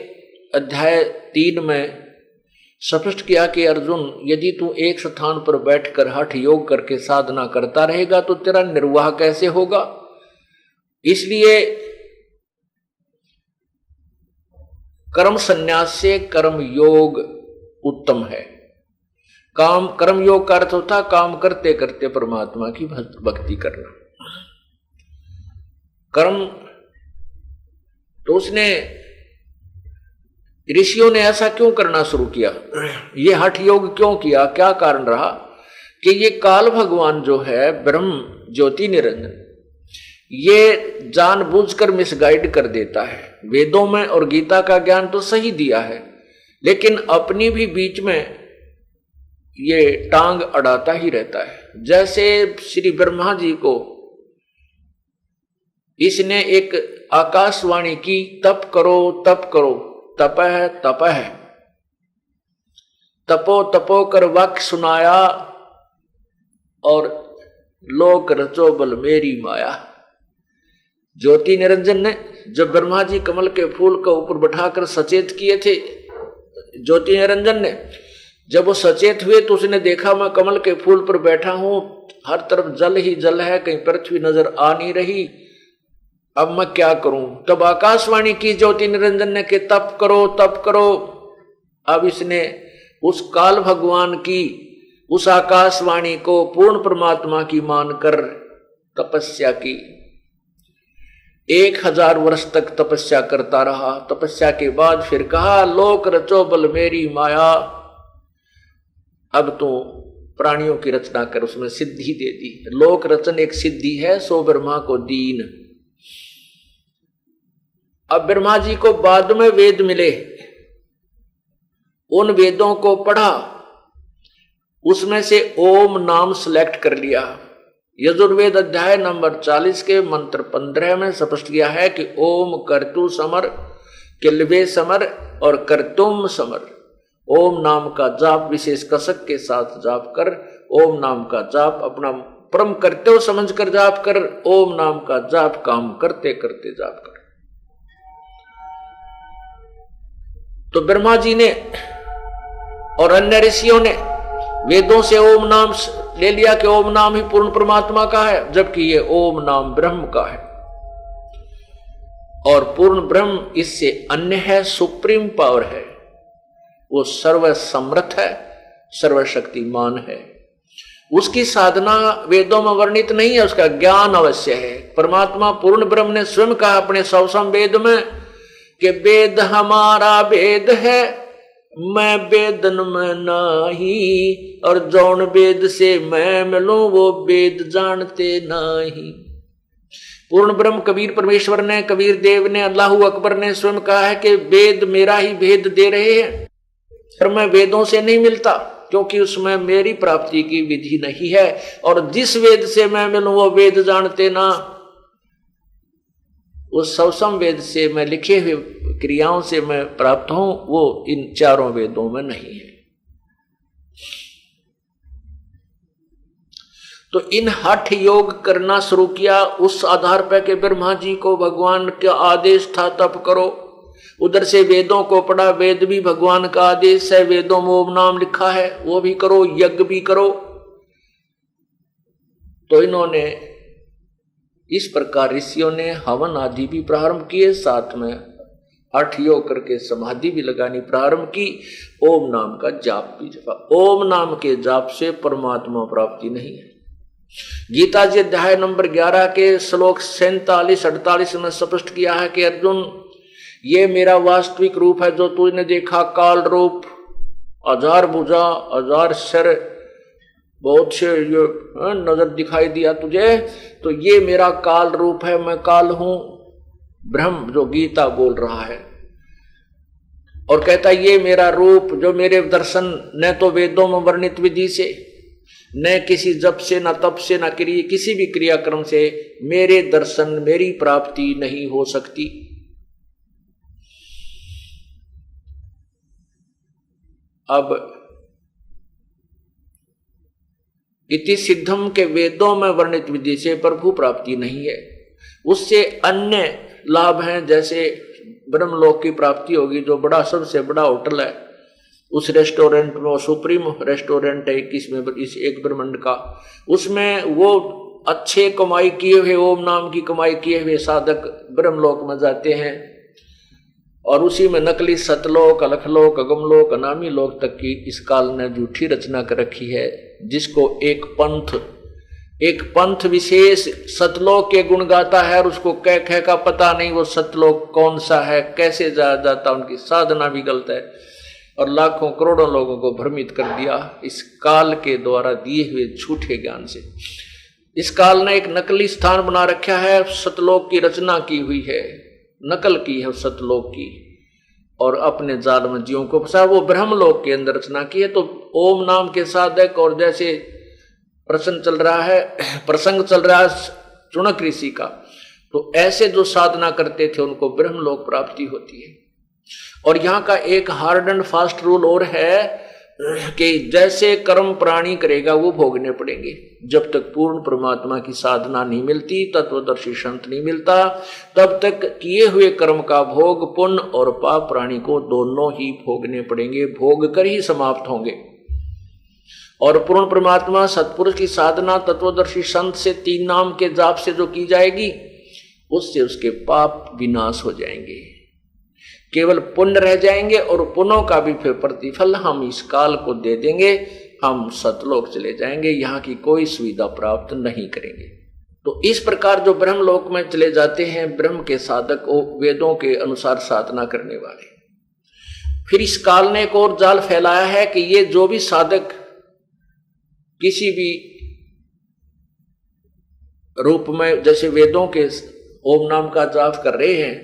अध्याय 3 में स्पष्ट किया कि अर्जुन, यदि तू एक स्थान पर बैठकर हठ योग करके साधना करता रहेगा तो तेरा निर्वाह कैसे होगा? इसलिए कर्म संन्यास से कर्म योग उत्तम है। कर्म योग का अर्थ होता काम करते करते परमात्मा की भक्ति करना। कर्म तो उसने ऋषियों ने ऐसा क्यों करना शुरू किया? ये हठ योग क्यों किया? क्या कारण रहा कि ये काल भगवान जो है ब्रह्म ज्योति निरंजन, ये जानबूझकर मिसगाइड कर देता है। वेदों में और गीता का ज्ञान तो सही दिया है, लेकिन अपनी भी बीच में ये टांग अड़ाता ही रहता है। जैसे श्री ब्रह्मा जी को इसने एक आकाशवाणी की, तप करो तप करो, तपह तपह, तपो तपो कर वाक्य सुनाया और लोक रचो बल मेरी माया। ज्योति निरंजन ने जब ब्रह्मा जी कमल के फूल को ऊपर बैठाकर सचेत किए थे, ज्योति निरंजन ने जब वो सचेत हुए तो उसने देखा मैं कमल के फूल पर बैठा हूं, हर तरफ जल ही जल है, कहीं पृथ्वी नजर आ नहीं रही, अब मैं क्या करूं? तब आकाशवाणी की ज्योति निरंजन ने कि तप करो तप करो। अब इसने उस काल भगवान की उस आकाशवाणी को पूर्ण परमात्मा की मानकर तपस्या की। 1000 वर्ष तक तपस्या करता रहा। तपस्या के बाद फिर कहा लोक रचो बल मेरी माया, अब तो प्राणियों की रचना कर, उसमें सिद्धि दे दी। लोक रचन एक सिद्धि है, सो ब्रह्मा को दीन। अब ब्रह्मा जी को बाद में वेद मिले, उन वेदों को पढ़ा, उसमें से ओम नाम सिलेक्ट कर लिया। यजुर्वेद अध्याय नंबर 40 के मंत्र 15 में स्पष्ट किया है कि ओम कर्तु समर, किल्वे समर और कर्तुम समर। ओम नाम का जाप विशेष कसक के साथ जाप कर, ओम नाम का जाप अपना परम कर्तव्य समझकर जाप कर, ओम नाम का जाप काम करते करते जाप कर। तो ब्रह्मा जी ने और अन्य ऋषियों ने वेदों से ओम नाम ले लिया कि ओम नाम ही पूर्ण परमात्मा का है, जबकि ये ओम नाम ब्रह्म का है और पूर्ण ब्रह्म इससे अन्य है, सुप्रीम पावर है, वो सर्व समर्थ है, सर्वशक्तिमान है। उसकी साधना वेदों में वर्णित नहीं है, उसका ज्ञान अवश्य है। परमात्मा पूर्ण ब्रह्म ने स्वयं कहा अपने 100वें वेद में कि वेद हमारा वेद है, मैं वेदन में नहीं, और जौन वेद से मैं मिलूं वो वेद जानते नहीं। पूर्ण ब्रह्म कबीर परमेश्वर ने, कबीर देव ने, अल्लाह अकबर ने स्वयं कहा है कि वेद मेरा ही भेद दे रहे हैं। पर मैं वेदों से नहीं मिलता, क्योंकि उसमें मेरी प्राप्ति की विधि नहीं है। और जिस वेद से मैं मिलूं वो वेद जानते ना, उस सवसम वेद से मैं लिखे हुए क्रियाओं से मैं प्राप्त हूं, वो इन चारों वेदों में नहीं है। तो इन हठ योग करना शुरू किया। उस आधार पर के ब्रह्मा जी को भगवान का आदेश था तप करो। उधर से वेदों को पढ़ा, वेद भी भगवान का आदेश है, वेदों में ओम नाम लिखा है, वो भी करो, यज्ञ भी करो। तो इन्होंने इस प्रकार ऋषियों ने हवन आदि भी प्रारंभ किए, साथ में हठ योग करके समाधि भी लगानी प्रारंभ की। ओम नाम का जाप भी जपा। ओम नाम के जाप से परमात्मा प्राप्ति नहीं है। गीता जी अध्याय नंबर 11 के श्लोक 47-48 में स्पष्ट किया है कि अर्जुन, ये मेरा वास्तविक रूप है जो तूने देखा, काल रूप, 1000 भुजा, 1000 सिर, बहुत से ये नजर दिखाई दिया तुझे, तो ये मेरा काल रूप है, मैं काल हूं। ब्रह्म जो गीता बोल रहा है और कहता है ये मेरा रूप, जो मेरे दर्शन न तो वेदों में वर्णित विधि से, न किसी जप से, न तप से, न किसी भी क्रियाक्रम से मेरे दर्शन, मेरी प्राप्ति नहीं हो सकती। अब इति सिद्धम के वेदों में वर्णित विधि से प्रभु प्राप्ति नहीं है। उससे अन्य लाभ हैं, जैसे ब्रह्मलोक की प्राप्ति होगी, जो बड़ा सबसे बड़ा होटल है, उस रेस्टोरेंट में, वो सुप्रीम रेस्टोरेंट है इस एक ब्रह्मांड का, उसमें वो अच्छे कमाई किए हुए, ओम नाम की कमाई किए हुए साधक ब्रह्मलोक में जाते हैं। और उसी में नकली सतलोक, अलखलोक, अगमलोक, अनामी लोक तक की इस काल ने झूठी रचना कर रखी है, जिसको एक पंथ विशेष सतलोक के गुण गाता है और उसको कह का पता नहीं वो सतलोक कौन सा है, कैसे जाया जाता, उनकी साधना भी गलत है और लाखों करोड़ों लोगों को भ्रमित कर दिया इस काल के द्वारा दिए हुए झूठे ज्ञान से। इस काल ने एक नकली स्थान बना रखा है, सतलोक की रचना की हुई है, नकल की है सतलोक की, और अपने जाल में जीवों को फंसा। वो ब्रह्मलोक के अंदर रचना की है। तो ओम नाम के साधक, और जैसे प्रसंग चल रहा है चुनक ऋषि का, तो ऐसे जो साधना करते थे उनको ब्रह्मलोक प्राप्ति होती है। और यहाँ का एक हार्ड एंड फास्ट रूल और है कि जैसे कर्म प्राणी करेगा वो भोगने पड़ेंगे। जब तक पूर्ण परमात्मा की साधना नहीं मिलती, तत्वदर्शी संत नहीं मिलता, तब तक किए हुए कर्म का भोग, पुण्य और पाप प्राणी को दोनों ही भोगने पड़ेंगे, भोग कर ही समाप्त होंगे। और पूर्ण परमात्मा सत्पुरुष की साधना तत्वदर्शी संत से, 3 नाम के जाप से जो की जाएगी, उससे उसके पाप विनाश हो जाएंगे, केवल पुण्य रह जाएंगे। और पुण्यों का भी फिर प्रतिफल हम इस काल को दे देंगे, हम सतलोक चले जाएंगे, यहाँ की कोई सुविधा प्राप्त नहीं करेंगे। तो इस प्रकार जो ब्रह्मलोक में चले जाते हैं ब्रह्म के साधक, वेदों के अनुसार साधना करने वाले। फिर इस काल ने एक और जाल फैलाया है कि ये जो भी साधक किसी भी रूप में, जैसे वेदों के ओम नाम का जाप कर रहे हैं,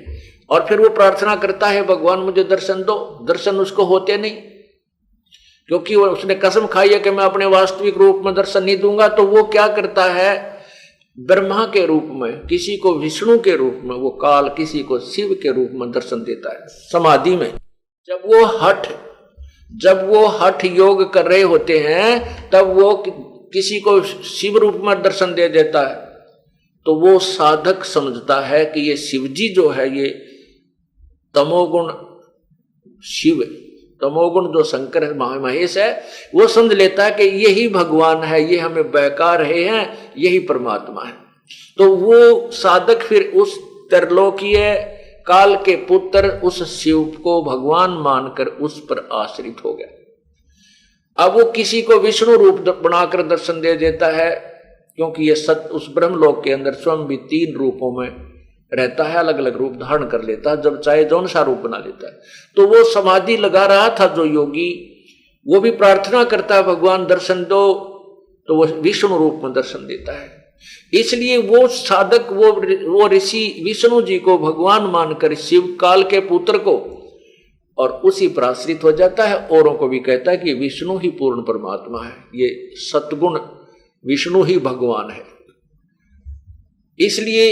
और फिर वो प्रार्थना करता है भगवान मुझे दर्शन दो, दर्शन उसको होते नहीं, क्योंकि वो उसने कसम खाई है कि मैं अपने वास्तविक रूप में दर्शन नहीं दूंगा। तो वो क्या करता है, ब्रह्मा के रूप में, किसी को विष्णु के रूप में, वो काल किसी को शिव के रूप में दर्शन देता है समाधि में। जब वो हठ योग कर रहे होते हैं तब वो किसी को शिव रूप में दर्शन दे देता है। तो वो साधक समझता है कि ये शिवजी जो है, ये तमोगुण शिव, तमोगुण जो शंकर महेश है, वो समझ लेता है कि यही भगवान है, ये हमें बहका रहे हैं, यही परमात्मा है। तो वो साधक फिर उस त्रिलोकीय काल के पुत्र उस शिव को भगवान मानकर उस पर आश्रित हो गया। अब वो किसी को विष्णु रूप बनाकर दर्शन दे देता है, क्योंकि ये उस ब्रह्मलोक के अंदर स्वयं भी 3 रूपों में रहता है, अलग अलग रूप धारण कर लेता है, जब चाहे जौन सा रूप बना लेता है। तो वो समाधि लगा रहा था जो योगी, वो भी प्रार्थना करता है भगवान दर्शन दो, तो वो विष्णु रूप में दर्शन देता है। इसलिए वो साधक, वो ऋषि विष्णु जी को भगवान मानकर, शिव काल के पुत्र को और उसी पर आश्रित हो जाता है, औरों को भी कहता है कि विष्णु ही पूर्ण परमात्मा है, ये सतगुण विष्णु ही भगवान है। इसलिए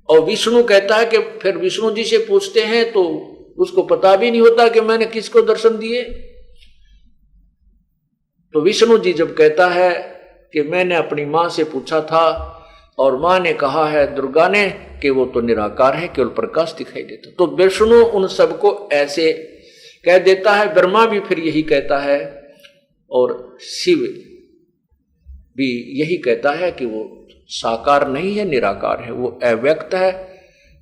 और विष्णु कहता है कि फिर विष्णु जी से पूछते हैं तो उसको पता भी नहीं होता कि मैंने किसको दर्शन दिए। तो विष्णु जी जब कहता है कि मैंने अपनी मां से पूछा था और मां ने कहा है दुर्गा ने कि वो तो निराकार है, केवल प्रकाश दिखाई देता, तो विष्णु उन सबको ऐसे कह देता है। ब्रह्मा भी फिर यही कहता है और शिव भी यही कहता है कि वो साकार नहीं है, निराकार है, वो अव्यक्त है,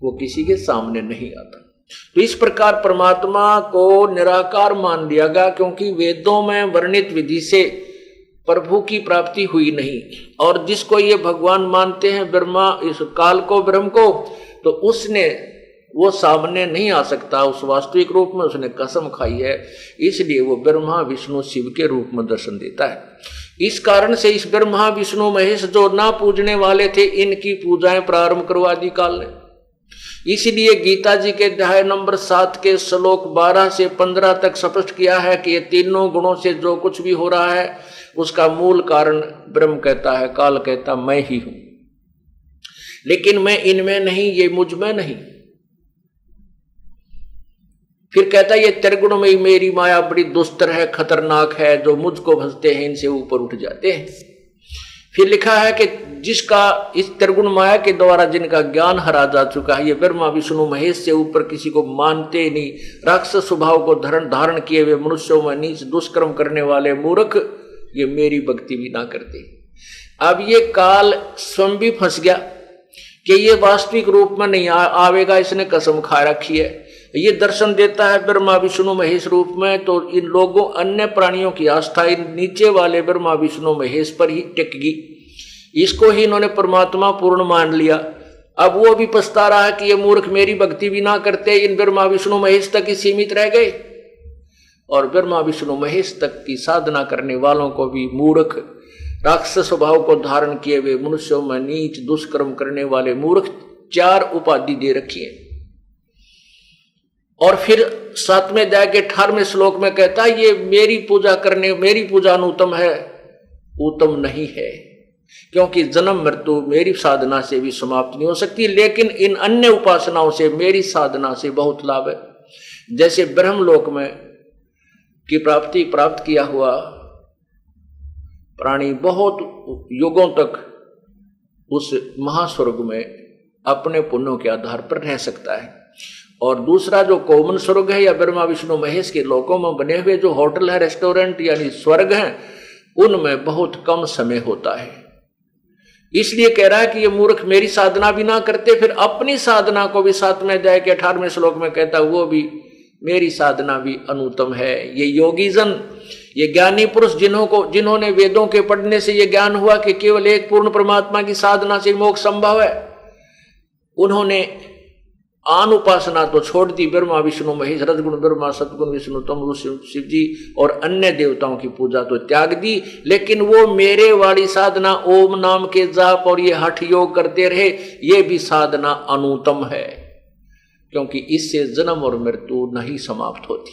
वो किसी के सामने नहीं आता। तो इस प्रकार परमात्मा को निराकार मान लिया गया, क्योंकि वेदों में वर्णित विधि से प्रभु की प्राप्ति हुई नहीं। और जिसको ये भगवान मानते हैं ब्रह्मा, इस काल को, ब्रह्म को, तो उसने वो सामने नहीं आ सकता उस वास्तविक रूप में, उसने कसम खाई है, इसलिए वो ब्रह्मा विष्णु शिव के रूप में दर्शन देता है। इस कारण से इस ब्रह्मा विष्णु महेश जो ना पूजने वाले थे, इनकी पूजाएं प्रारंभ करवा दी काल ने। इसलिए गीता जी के अध्याय नंबर 7 के श्लोक 12 से 15 तक स्पष्ट किया है कि ये तीनों गुणों से जो कुछ भी हो रहा है उसका मूल कारण ब्रह्म कहता है, काल कहता मैं ही हूं, लेकिन मैं इनमें नहीं, ये मुझ में नहीं। फिर कहता है ये त्रिगुण में मेरी माया बड़ी दुस्तर है, खतरनाक है, जो मुझको भजते हैं इनसे ऊपर उठ जाते हैं। फिर लिखा है कि जिसका इस त्रिगुण माया के द्वारा जिनका ज्ञान हरा जा चुका है, ये ब्रह्मा विष्णु महेश से ऊपर किसी को मानते नहीं, राक्षस स्वभाव को धारण किए हुए मनुष्यों में नीच दुष्कर्म करने वाले मूर्ख, ये मेरी भक्ति भी ना करते। अब ये काल स्वयं भी फंस गया कि ये वास्तविक रूप में नहीं आवेगा, इसने कसम खा रखी है। ये दर्शन देता है ब्रह्मा विष्णु महेश रूप में, तो इन लोगों अन्य प्राणियों की आस्था इन नीचे वाले ब्रह्मा विष्णु महेश पर ही टिकेगी। इसको ही इन्होंने परमात्मा पूर्ण मान लिया। अब वो भी पछता रहा है कि ये मूर्ख मेरी भक्ति भी ना करते, इन ब्रह्मा विष्णु महेश तक ही सीमित रह गए। और ब्रह्मा विष्णु महेश तक की साधना करने वालों को भी मूर्ख, राक्षस स्वभाव को धारण किए हुए मनुष्यों में नीच दुष्कर्म करने वाले मूर्ख, 4 उपाधि दे रखी है। और फिर 7वें अध्याय के 18वें श्लोक में कहता है ये मेरी पूजा अनुत्तम है, उत्तम नहीं है, क्योंकि जन्म मृत्यु मेरी साधना से भी समाप्त नहीं हो सकती, लेकिन इन अन्य उपासनाओं से मेरी साधना से बहुत लाभ है। जैसे ब्रह्मलोक में की प्राप्त किया हुआ प्राणी बहुत युगों तक उस महास्वर्ग में अपने पुण्यों के आधार पर रह सकता है। और दूसरा जो कॉमन स्वर्ग है या ब्रह्मा विष्णु महेश के लोकों में बने हुए जो होटल है, रेस्टोरेंट यानी स्वर्ग हैं, उनमें बहुत कम समय होता है। इसलिए कह रहा है कि ये मूर्ख मेरी साधना भी ना करते, फिर अपनी साधना को भी 7वें अध्याय के 18वें श्लोक में कहता है वो भी मेरी साधना भी अनुत्तम है। ये योगी जन, ये ज्ञानी पुरुष जिन्होंने वेदों के पढ़ने से ये ज्ञान हुआ कि केवल एक पूर्ण परमात्मा की साधना से मोक्ष संभव है, उन्होंने आन उपासना तो छोड़ दी, ब्रह्मा विष्णु महेश, रजगुण ब्रह्मा, सतगुण विष्णु, तमगुण शिव जी और अन्य देवताओं की पूजा तो त्याग दी, लेकिन वो मेरे वाली साधना ओम नाम के जाप और ये हठ योग करते रहे, ये भी साधना अनुत्तम है, क्योंकि इससे जन्म और मृत्यु नहीं समाप्त होती।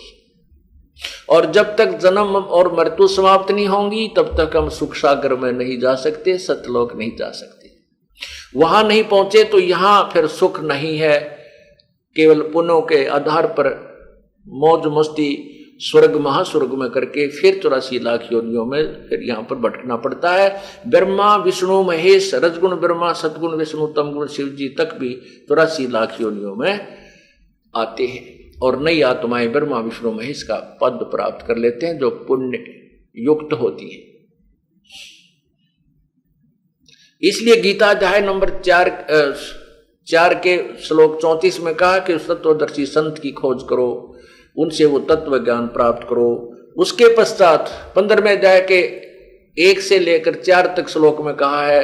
और जब तक जन्म और मृत्यु समाप्त नहीं होंगी तब तक हम सुख सागर में नहीं जा सकते, सतलोक नहीं जा सकते। वहां नहीं पहुंचे तो यहां फिर सुख नहीं है, केवल पुण्यों के आधार पर मौज मस्ती स्वर्ग महास्वर्ग में करके फिर 84 लाख योनियों में फिर यहां पर भटकना पड़ता है। ब्रह्मा विष्णु महेश, रजगुण ब्रह्मा, सतगुण विष्णु, तमगुण शिव जी तक भी 84 लाख योनियों में आते हैं और नई आत्माएं ब्रह्मा विष्णु महेश का पद प्राप्त कर लेते हैं जो पुण्य युक्त होती है। इसलिए गीता अध्याय नंबर 4 के श्लोक 34 में कहा कि तत्वदर्शी संत की खोज करो, उनसे वो तत्व ज्ञान प्राप्त करो। उसके पश्चात 15वें अध्याय के 1 से लेकर 4 तक श्लोक में कहा है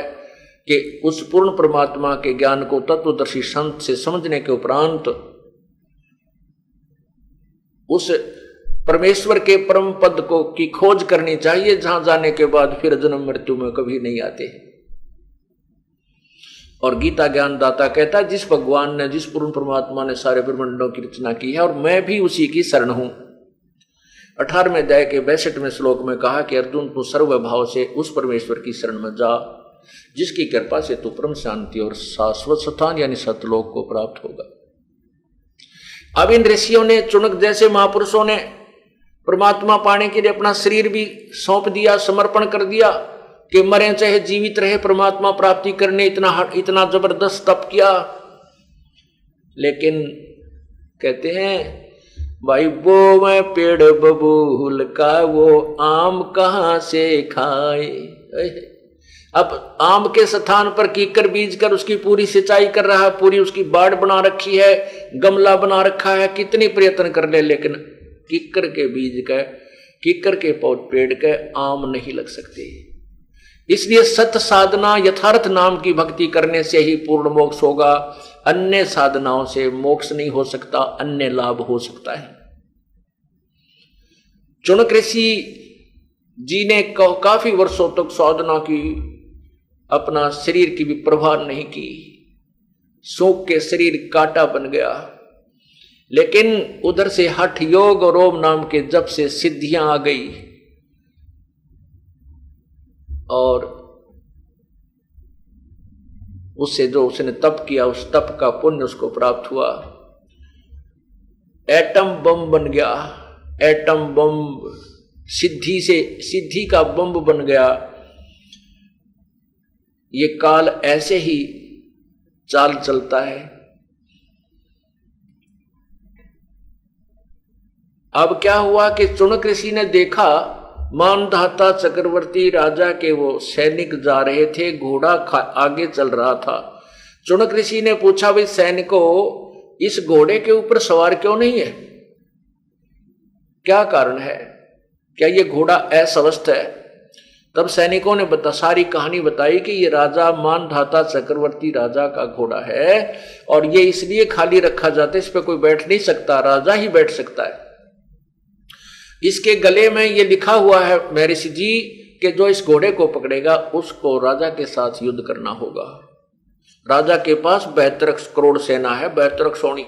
कि उस पूर्ण परमात्मा के ज्ञान को तत्वदर्शी संत से समझने के उपरांत उस परमेश्वर के परम पद को की खोज करनी चाहिए, जहां जाने के बाद फिर जन्म मृत्यु में कभी नहीं आते। और गीता ज्ञानदाता कहता है जिस भगवान ने, जिस पूर्ण परमात्मा ने सारे ब्रह्मांडों की रचना की है और मैं भी उसी की शरण हूं। 18वें अध्याय के 62वें श्लोक में कहा कि अर्जुन तू सर्वभाव से उस परमेश्वर की शरण में जा जिसकी कृपा से तू परम शांति और शाश्वत स्थान यानी सतलोक को प्राप्त होगा। अब इन ऋषियों ने, चुनक जैसे महापुरुषों ने परमात्मा पाने के लिए अपना शरीर भी सौंप दिया, समर्पण कर दिया कि मरे चाहे जीवित रहे परमात्मा प्राप्ति करने इतना जबरदस्त तप किया। लेकिन कहते हैं भाई वो मैं पेड़ बबूल का वो आम कहां से खाए। अब आम के स्थान पर कीकर बीज कर उसकी पूरी सिंचाई कर रहा है, पूरी उसकी बाड़ बना रखी है, गमला बना रखा है, कितनी प्रयत्न कर ले, लेकिन कीकर के बीज का, कीकर के पेड़ के आम नहीं लग सकते। इसलिए सत साधना यथार्थ नाम की भक्ति करने से ही पूर्ण मोक्ष होगा। अन्य साधनाओं से मोक्ष नहीं हो सकता, अन्य लाभ हो सकता है। चुनक ऋषि जी ने काफी वर्षों तक साधना की, अपना शरीर की भी परवाह नहीं की, सूख के शरीर कांटा बन गया। लेकिन उधर से हठ योग और ओम नाम के जप से सिद्धियां आ गई और उससे जो उसने तप किया उस तप का पुण्य उसको प्राप्त हुआ। एटम बम बन गया, एटम बम सिद्धि का बम बन गया। ये काल ऐसे ही चाल चलता है। अब क्या हुआ कि चुनक ऋषि ने देखा मानधाता चक्रवर्ती राजा के वो सैनिक जा रहे थे, घोड़ा आगे चल रहा था। चुनक ऋषि ने पूछा भाई सैनिकों इस घोड़े के ऊपर सवार क्यों नहीं है, क्या कारण है, क्या ये घोड़ा अस्वस्थ है? तब सैनिकों ने सारी कहानी बताई कि ये राजा मानधाता चक्रवर्ती राजा का घोड़ा है और ये इसलिए खाली रखा जाता है, इस पे कोई बैठ नहीं सकता, राजा ही बैठ सकता है। इसके गले में ये लिखा हुआ है महर्षि जी कि जो इस घोड़े को पकड़ेगा उसको राजा के साथ युद्ध करना होगा। राजा के पास 72 करोड़ सेना है, 72 सोनी।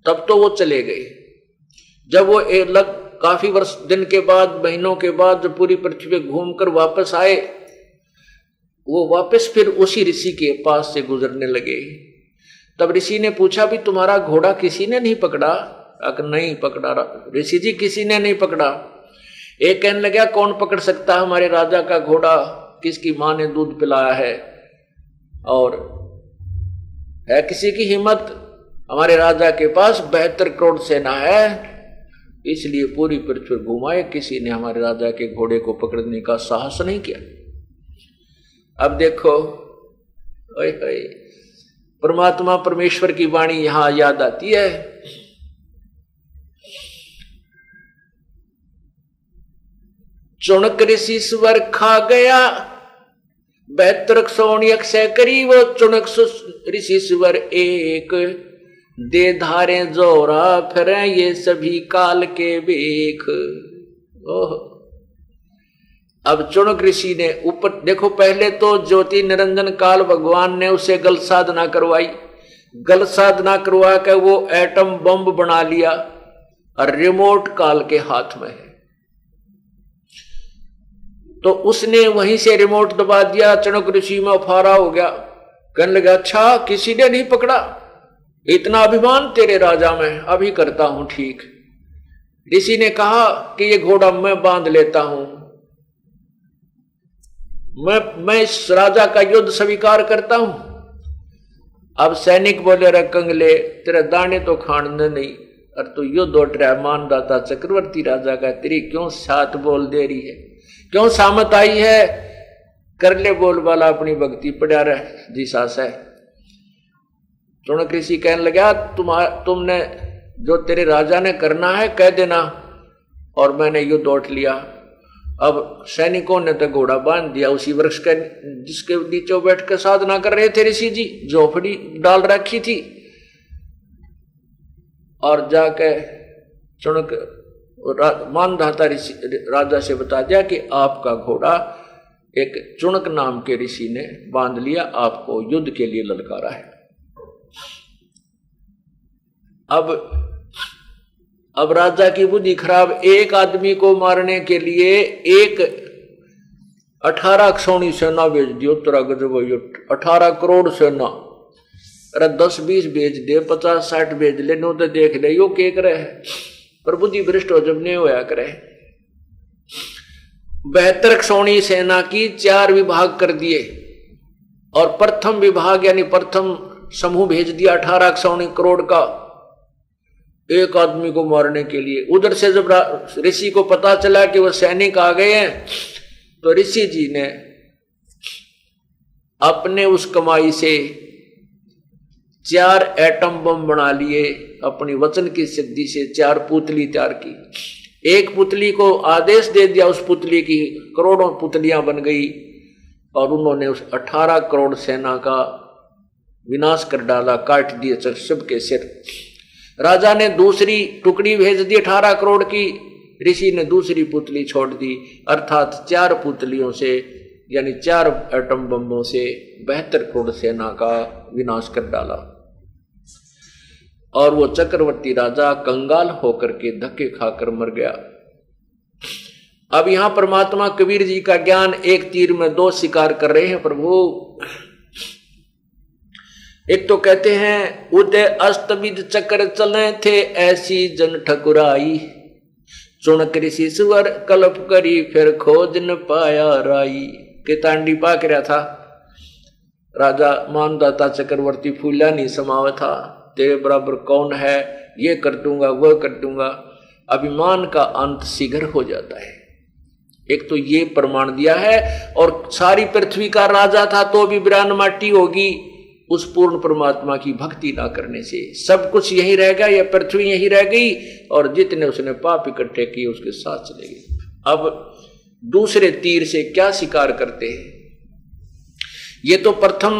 तब तो वो चले गए। जब वो काफी वर्ष दिन के बाद, महीनों के बाद जब पूरी पृथ्वी पे घूमकर वापस आए, वो वापस फिर उसी ऋषि के पास से गुजरने लगे। तब ऋषि ने पूछा भी तुम्हारा घोड़ा किसी ने नहीं पकड़ा? नहीं पकड़ा ऋषि जी, किसी ने नहीं पकड़ा। एक कहने लगा कौन पकड़ सकता है हमारे राजा का घोड़ा, किसकी मां ने दूध पिलाया है और है किसी की हिम्मत? हमारे राजा के पास 72 करोड़ सेना है, इसलिए पूरी पृथ्वी घुमाए, किसी ने हमारे राजा के घोड़े को पकड़ने का साहस नहीं किया। अब देखो परमात्मा परमेश्वर की वाणी यहां याद आती है। चुनक ऋषि स्वर खा गया 72 सोनी अक्षय करी, वो चुनक ऋषि स्वर एक दे धारे जोरा फिर ये सभी काल के बेख। ओह, अब चुनक ऋषि ने ऊपर देखो, पहले तो ज्योति निरंजन काल भगवान ने उसे गल साधना करवाई, गल साधना करवा कर वो एटम बम बना लिया और रिमोट काल के हाथ में है। तो उसने वहीं से रिमोट दबा दिया, चुनक ऋषि में फारा हो गया। कहने लगा अच्छा किसी ने नहीं पकड़ा, इतना अभिमान तेरे राजा में, अभी करता हूं ठीक। ऋषि ने कहा कि ये घोड़ा मैं बांध लेता हूं, मैं इस राजा का युद्ध स्वीकार करता हूं। अब सैनिक बोले रे कंगले, तेरे दाने तो खाने नहीं और तू युद्ध उठ रहा है मानदाता चक्रवर्ती राजा का, तेरी क्यों साथ बोल दे रही है, क्यों सामत आई है? कर ले बोल वाला अपनी भक्ति पड़ा रहे जी सास है। चुनक ऋषि कहने लगा तुमने जो तेरे राजा ने करना है कह देना, और मैंने युद्ध उठ लिया। अब सैनिकों ने तो घोड़ा बांध दिया उसी वृक्ष के जिसके नीचे बैठ कर साधना कर रहे थे ऋषि जी, झोपड़ी डाल रखी थी। और जाकर चुनक मानधाता ऋषि राजा से बता दिया कि आपका घोड़ा एक चुनक नाम के ऋषि ने बांध लिया, आपको युद्ध के लिए ललकारा है। अब राजा की बुद्धि खराब, एक आदमी को मारने के लिए एक 18 क्षौणी सेना भेज दियो। तेरा गजब 18 करोड़ सेना, अरे 10-20 भेज दे, 50-60 भेज ले, नो तो देख ले यो के करे है। पर बुद्धि भ्रष्ट हो जब नहीं होया करे। 72 क्षौणी सेना की 4 विभाग कर दिए और प्रथम विभाग यानी प्रथम समूह भेज दिया 18 क्षौणी करोड़ का एक आदमी को मारने के लिए। उधर से जब ऋषि को पता चला कि वो सैनिक आ गए हैं, तो ऋषि जी ने अपने उस कमाई से 4 एटम बम बना लिए। अपनी वचन की सिद्धि से 4 पुतली तैयार की। एक पुतली को आदेश दे दिया, उस पुतली की करोड़ों पुतलियां बन गई और उन्होंने उस 18 करोड़ सेना का विनाश कर डाला, काट दिए सबके सिर। राजा ने दूसरी टुकड़ी भेज दी 18 करोड़ की, ऋषि ने दूसरी पुतली छोड़ दी, अर्थात 4 पुतलियों से यानी 4 एटम बम्बों से 72 करोड़ सेना का विनाश कर डाला। और वो चक्रवर्ती राजा कंगाल होकर के धक्के खाकर मर गया। अब यहां परमात्मा कबीर जी का ज्ञान एक तीर में 2 शिकार कर रहे हैं प्रभु। एक तो कहते हैं उदय अस्तविद चक्र चले थे ऐसी जन ठकुराई, चुनक ऋषि सुअर कल्प करी फिर खोज न पाया राई। के तांडी पाक रहा था राजा मानदाता चक्रवर्ती फूला नहीं समावा था, तेरे बराबर कौन है, ये कर दूंगा वह कर दूंगा। अभिमान का अंत शीघ्र हो जाता है। एक तो ये प्रमाण दिया है, और सारी पृथ्वी का राजा था तो भी बिरान माटी होगी उस पूर्ण परमात्मा की भक्ति ना करने से। सब कुछ यही रहेगा, यह पृथ्वी यही रह गई और जितने उसने पाप इकट्ठे किए उसके साथ चले गए। अब दूसरे तीर से क्या शिकार करते हैं, ये तो प्रथम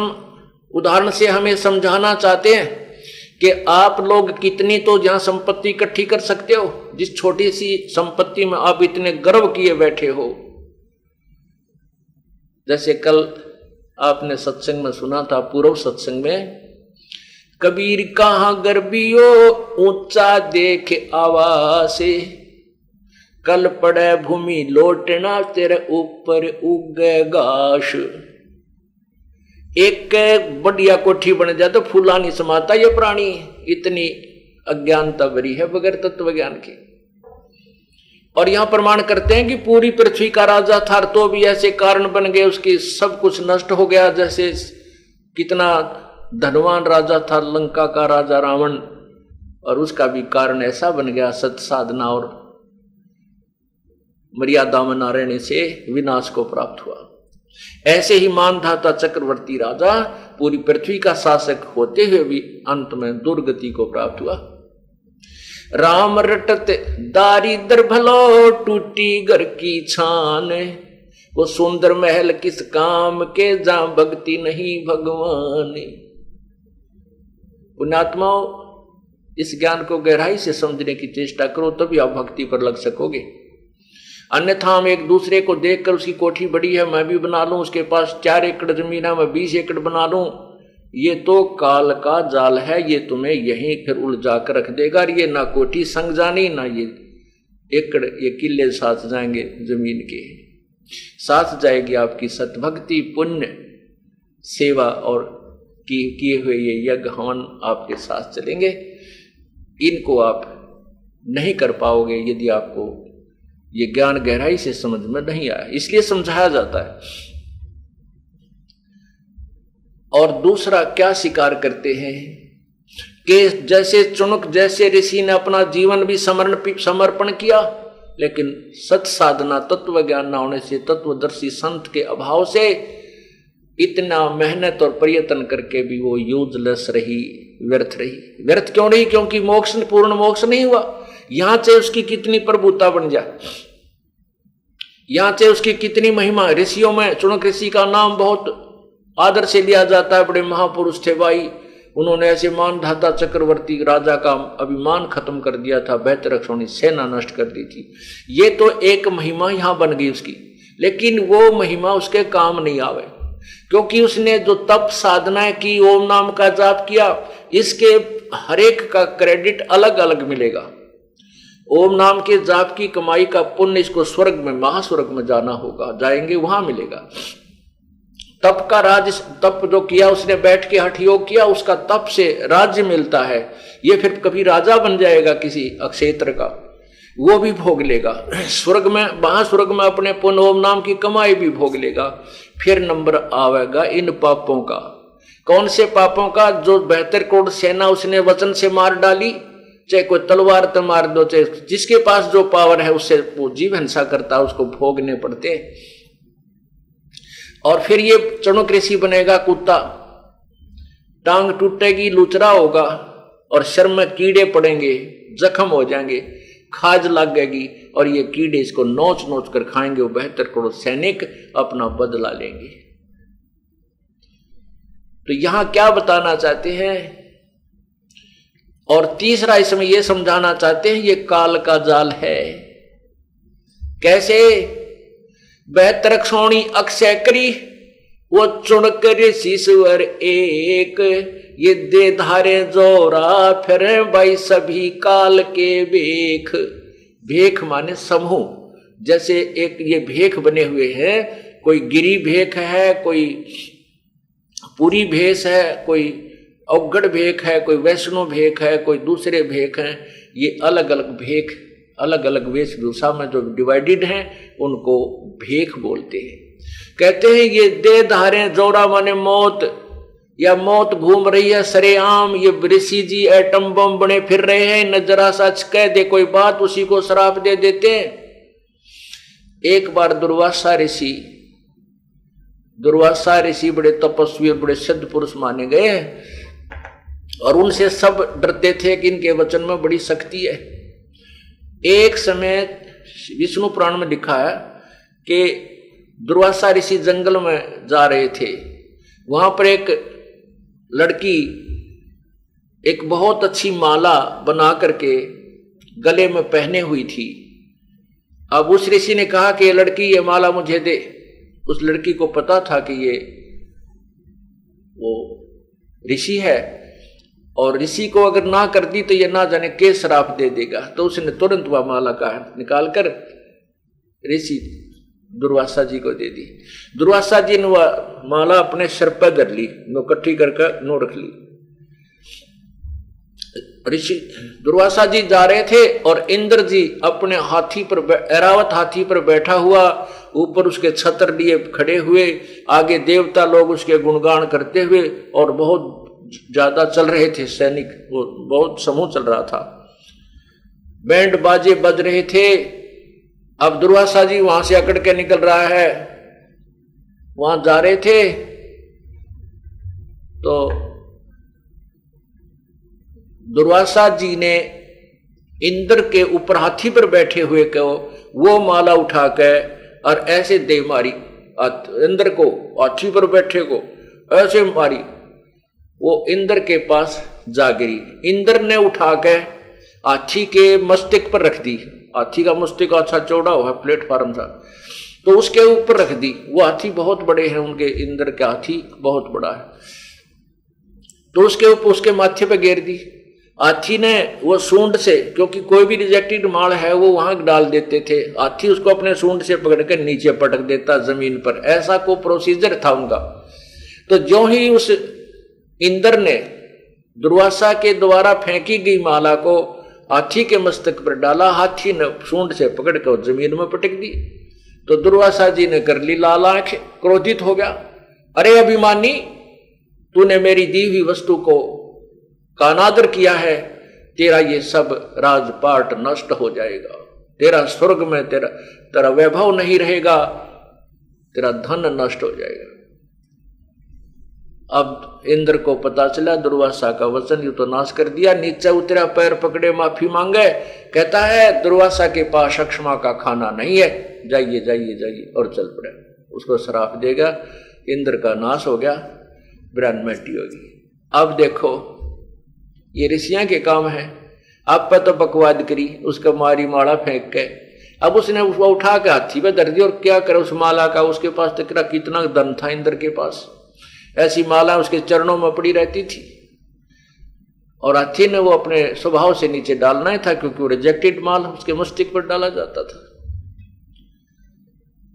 उदाहरण से हमें समझाना चाहते हैं कि आप लोग कितनी तो जहां संपत्ति इकट्ठी कर सकते हो, जिस छोटी सी संपत्ति में आप इतने गर्व किए बैठे हो। जैसे कल आपने सत्संग में सुना था, पूर्व सत्संग में, कबीर कहां गर्बियो ऊंचा देख आवासे, कल पड़े भूमि लोटना तेरे ऊपर उगे घास। एक बढ़िया कोठी बन जाए तो फूला नहीं समाता ये प्राणी, इतनी अज्ञानता भरी है बगैर तत्व ज्ञान के। और यहां प्रमाण करते हैं कि पूरी पृथ्वी का राजा था तो भी ऐसे कारण बन गए, उसकी सब कुछ नष्ट हो गया। जैसे कितना धनवान राजा था लंका का राजा रावण, और उसका भी कारण ऐसा बन गया, सत साधना और मर्यादा में न रहने से विनाश को प्राप्त हुआ। ऐसे ही मानधाता चक्रवर्ती राजा पूरी पृथ्वी का शासक होते हुए भी अंत में दुर्गति को प्राप्त हुआ। राम रटत दारिद्र भलो टूटी घर की छान, वो सुंदर महल किस काम के जहां भक्ति नहीं भगवान। पुण्यात्माओं, इस ज्ञान को गहराई से समझने की चेष्टा करो, तभी आप भक्ति पर लग सकोगे। अन्यथा हम एक दूसरे को देखकर उसकी कोठी बड़ी है मैं भी बना लूं, उसके पास 4 एकड़ जमीन है मैं 20 एकड़ बना लूं, ये तो काल का जाल है, ये तुम्हें यहीं फिर उलझा कर रख देगा। ये ना कोठी संग जानी, ना ये एकड़ ये किले साथ जाएंगे, जमीन के साथ जाएगी आपकी सतभक्ति पुण्य सेवा और किए हुए ये यज्ञ हवन आपके साथ चलेंगे। इनको आप नहीं कर पाओगे यदि आपको ये ज्ञान गहराई से समझ में नहीं आया, इसलिए समझाया जाता है। और दूसरा क्या स्वीकार करते हैं कि जैसे चुनक जैसे ऋषि ने अपना जीवन भी समर्पण किया, लेकिन सत साधना तत्व ज्ञान न होने से, तत्वदर्शी संत के अभाव से इतना मेहनत और प्रयत्न करके भी वो यूजलेस रही, व्यर्थ रही। व्यर्थ क्यों रही? क्योंकि मोक्ष पूर्ण मोक्ष नहीं हुआ। यहां से उसकी कितनी प्रभुता बन जाए, यहां से उसकी कितनी महिमा। ऋषियों में चुनक ऋषि का नाम बहुत आदर से लिया जाता है, बड़े महापुरुष थे भाई। उन्होंने ऐसे मानधाता चक्रवर्ती राजा का अभिमान खत्म कर दिया था, 72 क्षौणी सेना नष्ट कर दी थी। ये तो एक महिमा यहां बन गई उसकी। लेकिन वो महिमा उसके काम नहीं आवे, क्योंकि उसने जो तप साधना की, ओम नाम का जाप किया, इसके हर एक का क्रेडिट अलग अलग मिलेगा। ओम नाम के जाप की कमाई का पुण्य इसको स्वर्ग में, महास्वर्ग में जाना होगा, जाएंगे वहां मिलेगा। तप का राज, तप जो किया उसने, बैठ के हठ योग किया, उसका तप से राज्य मिलता है। ये फिर कभी राजा बन जाएगा किसी क्षेत्र का, वो भी भोग लेगा। स्वर्ग में, महास्वर्ग में अपने पुण्य ओम नाम की कमाई भी भोग लेगा। फिर नंबर आवेगा इन पापों का। कौन से पापों का? जो 72 करोड़ सेना उसने वचन से मार डाली, चाहे कोई तलवार तो मार दो, चाहे जिसके पास जो पावर है उससे वो जीव हिंसा करता है, उसको भोगने पड़ते। और फिर ये चणुक ऋषि बनेगा कुत्ता, टांग टूटेगी, लुचरा होगा, और शर्म में कीड़े पड़ेंगे, जख्म हो जाएंगे, खाज लगेगी, और ये कीड़े इसको नोच नोच कर खाएंगे। वो 72 करोड़ सैनिक अपना बदला लेंगे। तो यहां क्या बताना चाहते हैं? और तीसरा इसमें यह समझाना चाहते हैं, ये काल का जाल है। कैसे? 72 क्षोणी अक्षय करी, वो चुनक ऋषिश्वर एक, ये दे धारे जोरा फिर भाई सभी काल के भेख। भेख माने समूह, जैसे एक ये भेख बने हुए हैं, कोई गिरी भेख है, कोई पूरी भेष है, कोई अवगढ़ भेख है, कोई वैष्णो भेख है, कोई दूसरे भेख हैं। ये अलग अलग भेख, अलग अलग वेशभूषा में जो डिवाइडेड हैं, उनको भेख बोलते हैं। कहते हैं ये दे धारे जोरा माने मौत, या मौत घूम रही है सरेआम। ये ऋषि जी एटम बम बने फिर रहे हैं, न जरा सच कह दे कोई बात उसी को श्राप दे देते हैं। एक बार दुर्वासा ऋषि बड़े तपस्वी और बड़े सिद्ध पुरुष माने गए, और उनसे सब डरते थे कि इनके वचन में बड़ी शक्ति है। एक समय विष्णु पुराण में लिखा है कि दुर्वासा ऋषि जंगल में जा रहे थे। वहां पर एक लड़की एक बहुत अच्छी माला बना करके गले में पहने हुई थी। अब उस ऋषि ने कहा कि ये लड़की ये माला मुझे दे। उस लड़की को पता था कि ये वो ऋषि है, और ऋषि को अगर ना कर दी तो ये ना जाने के श्राप दे देगा। तो उसने तुरंत वह माला का निकाल कर ऋषि दुर्वासा जी को दे दी। दुर्वासा जी ने वह माला अपने सिर पर धर ली, नो इकट्ठी करके नो रख ली। ऋषि दुर्वासा जी जा रहे थे, और इंद्र जी अपने हाथी पर, ऐरावत हाथी पर बैठा हुआ, ऊपर उसके छत्र लिए खड़े हुए, आगे देवता लोग उसके गुणगान करते हुए, और बहुत ज्यादा चल रहे थे सैनिक, वो बहुत समूह चल रहा था, बैंड बाजे बज रहे थे। अब दुर्वासा जी वहां से अकड़ के निकल रहा है, वहां जा रहे थे, तो दुर्वासा जी ने इंद्र के ऊपर हाथी पर बैठे हुए को वो माला उठा के और ऐसे दे मारी इंद्र को, हाथी पर बैठे को ऐसे मारी, वो इंद्र के पास जा गिरी। इंद्र ने उठा के हाथी के मस्तक पर रख दी। हाथी का मस्तक अच्छा चौड़ा हुआ प्लेटफॉर्म था, तो उसके ऊपर रख दी। वो हाथी बहुत बड़े हैं, उनके इंद्र का हाथी बहुत बड़ा है, तो उसके ऊपर उसके माथे पे घेर दी। हाथी ने वो सूंड से, क्योंकि कोई भी रिजेक्टेड माल है वो वहां डाल देते थे, हाथी उसको अपने सूंड से पकड़ कर नीचे पटक देता जमीन पर, ऐसा को प्रोसीजर था उनका। तो जो ही उस इंद्र ने दुर्वासा के द्वारा फेंकी गई माला को हाथी के मस्तक पर डाला, हाथी ने सूंड से पकड़ कर जमीन में पटक दी। तो दुर्वासा जी ने कर ली लाल आंख, क्रोधित हो गया। अरे अभिमानी, तूने मेरी दी हुई वस्तु को का अनादर किया है, तेरा ये सब राजपाट नष्ट हो जाएगा, तेरा स्वर्ग में तेरा वैभव नहीं रहेगा, तेरा धन नष्ट हो जाएगा। अब इंद्र को पता चला दुर्वासा का वचन यू तो नाश कर दिया, नीचे उतरा, पैर पकड़े, माफी मांगे, कहता है दुर्वासा के पास अक्षमा का खाना नहीं है, जाइए जाइए जाइए, और चल पड़े। उसको श्राप देगा, इंद्र का नाश हो गया, ब्रह्मटी होगी। अब देखो ये ऋषियां के काम है, आप पर तो बकवाद करी, उसका मारी माला फेंक के, अब उसने उसको उठा के हाथी पे धर दिया और क्या करे उस माला का, उसके पास तो कितना धन था इंद्र के पास, ऐसी माला उसके चरणों में पड़ी रहती थी। और हाथी ने वो अपने स्वभाव से नीचे डालना ही था, क्योंकि वो रिजेक्टेड माल उसके मस्तिष्क पर डाला जाता था।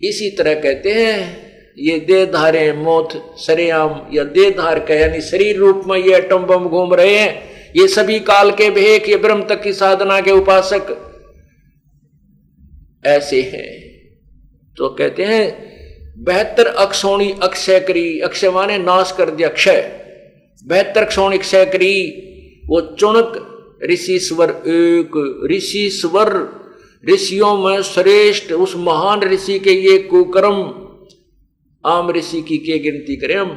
इसी तरह कहते हैं ये देहधारे मौत सरेआम, या देहधार का यानी शरीर रूप में ये एटम बम घूम रहे हैं, ये सभी काल के भेक, ये ब्रह्म तक की साधना के उपासक ऐसे हैं। तो कहते हैं 72 अक्षौणी अक्षय करी, अक्षय माने नाश कर दिया, क्षय 72 अक्षौणी अक्षय करी, वो चुनक ऋषिश्वर एक, ऋषिश्वर ऋषियों में श्रेष्ठ उस महान ऋषि के ये कुकर्म, आम ऋषि की क्या गिनती करें हम,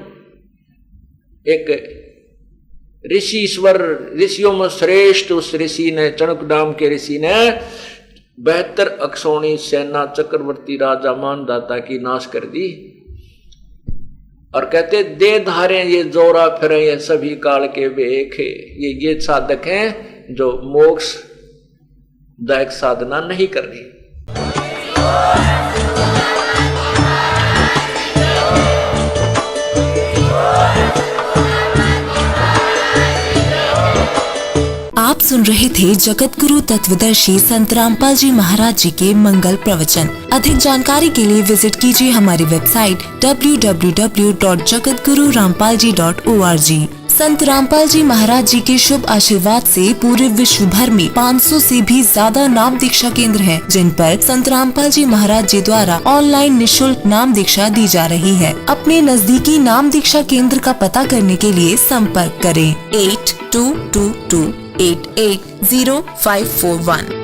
एक ऋषिश्वर ऋषियों में श्रेष्ठ उस ऋषि ने, चणक नाम के ऋषि ने 72 अक्षौणी सेना चक्रवर्ती राजा मानदाता की नाश कर दी। और कहते दे धारे ये जोरा फिरे ये सभी काल के बेख, ये साधक हैं जो मोक्ष दायक साधना नहीं कर रही। आप सुन रहे थे जगत गुरु तत्वदर्शी संत रामपाल जी महाराज जी के मंगल प्रवचन। अधिक जानकारी के लिए विजिट कीजिए हमारी वेबसाइट www.jagatgururampalji.org। संत रामपाल जी महाराज जी के शुभ आशीर्वाद से पूरे विश्व भर में 500 से भी ज्यादा नाम दीक्षा केंद्र हैं, जिन पर संत रामपाल जी महाराज जी द्वारा ऑनलाइन निशुल्क नाम दीक्षा दी जा रही है। अपने नजदीकी नाम दीक्षा केंद्र का पता करने के लिए संपर्क करें 8222880541।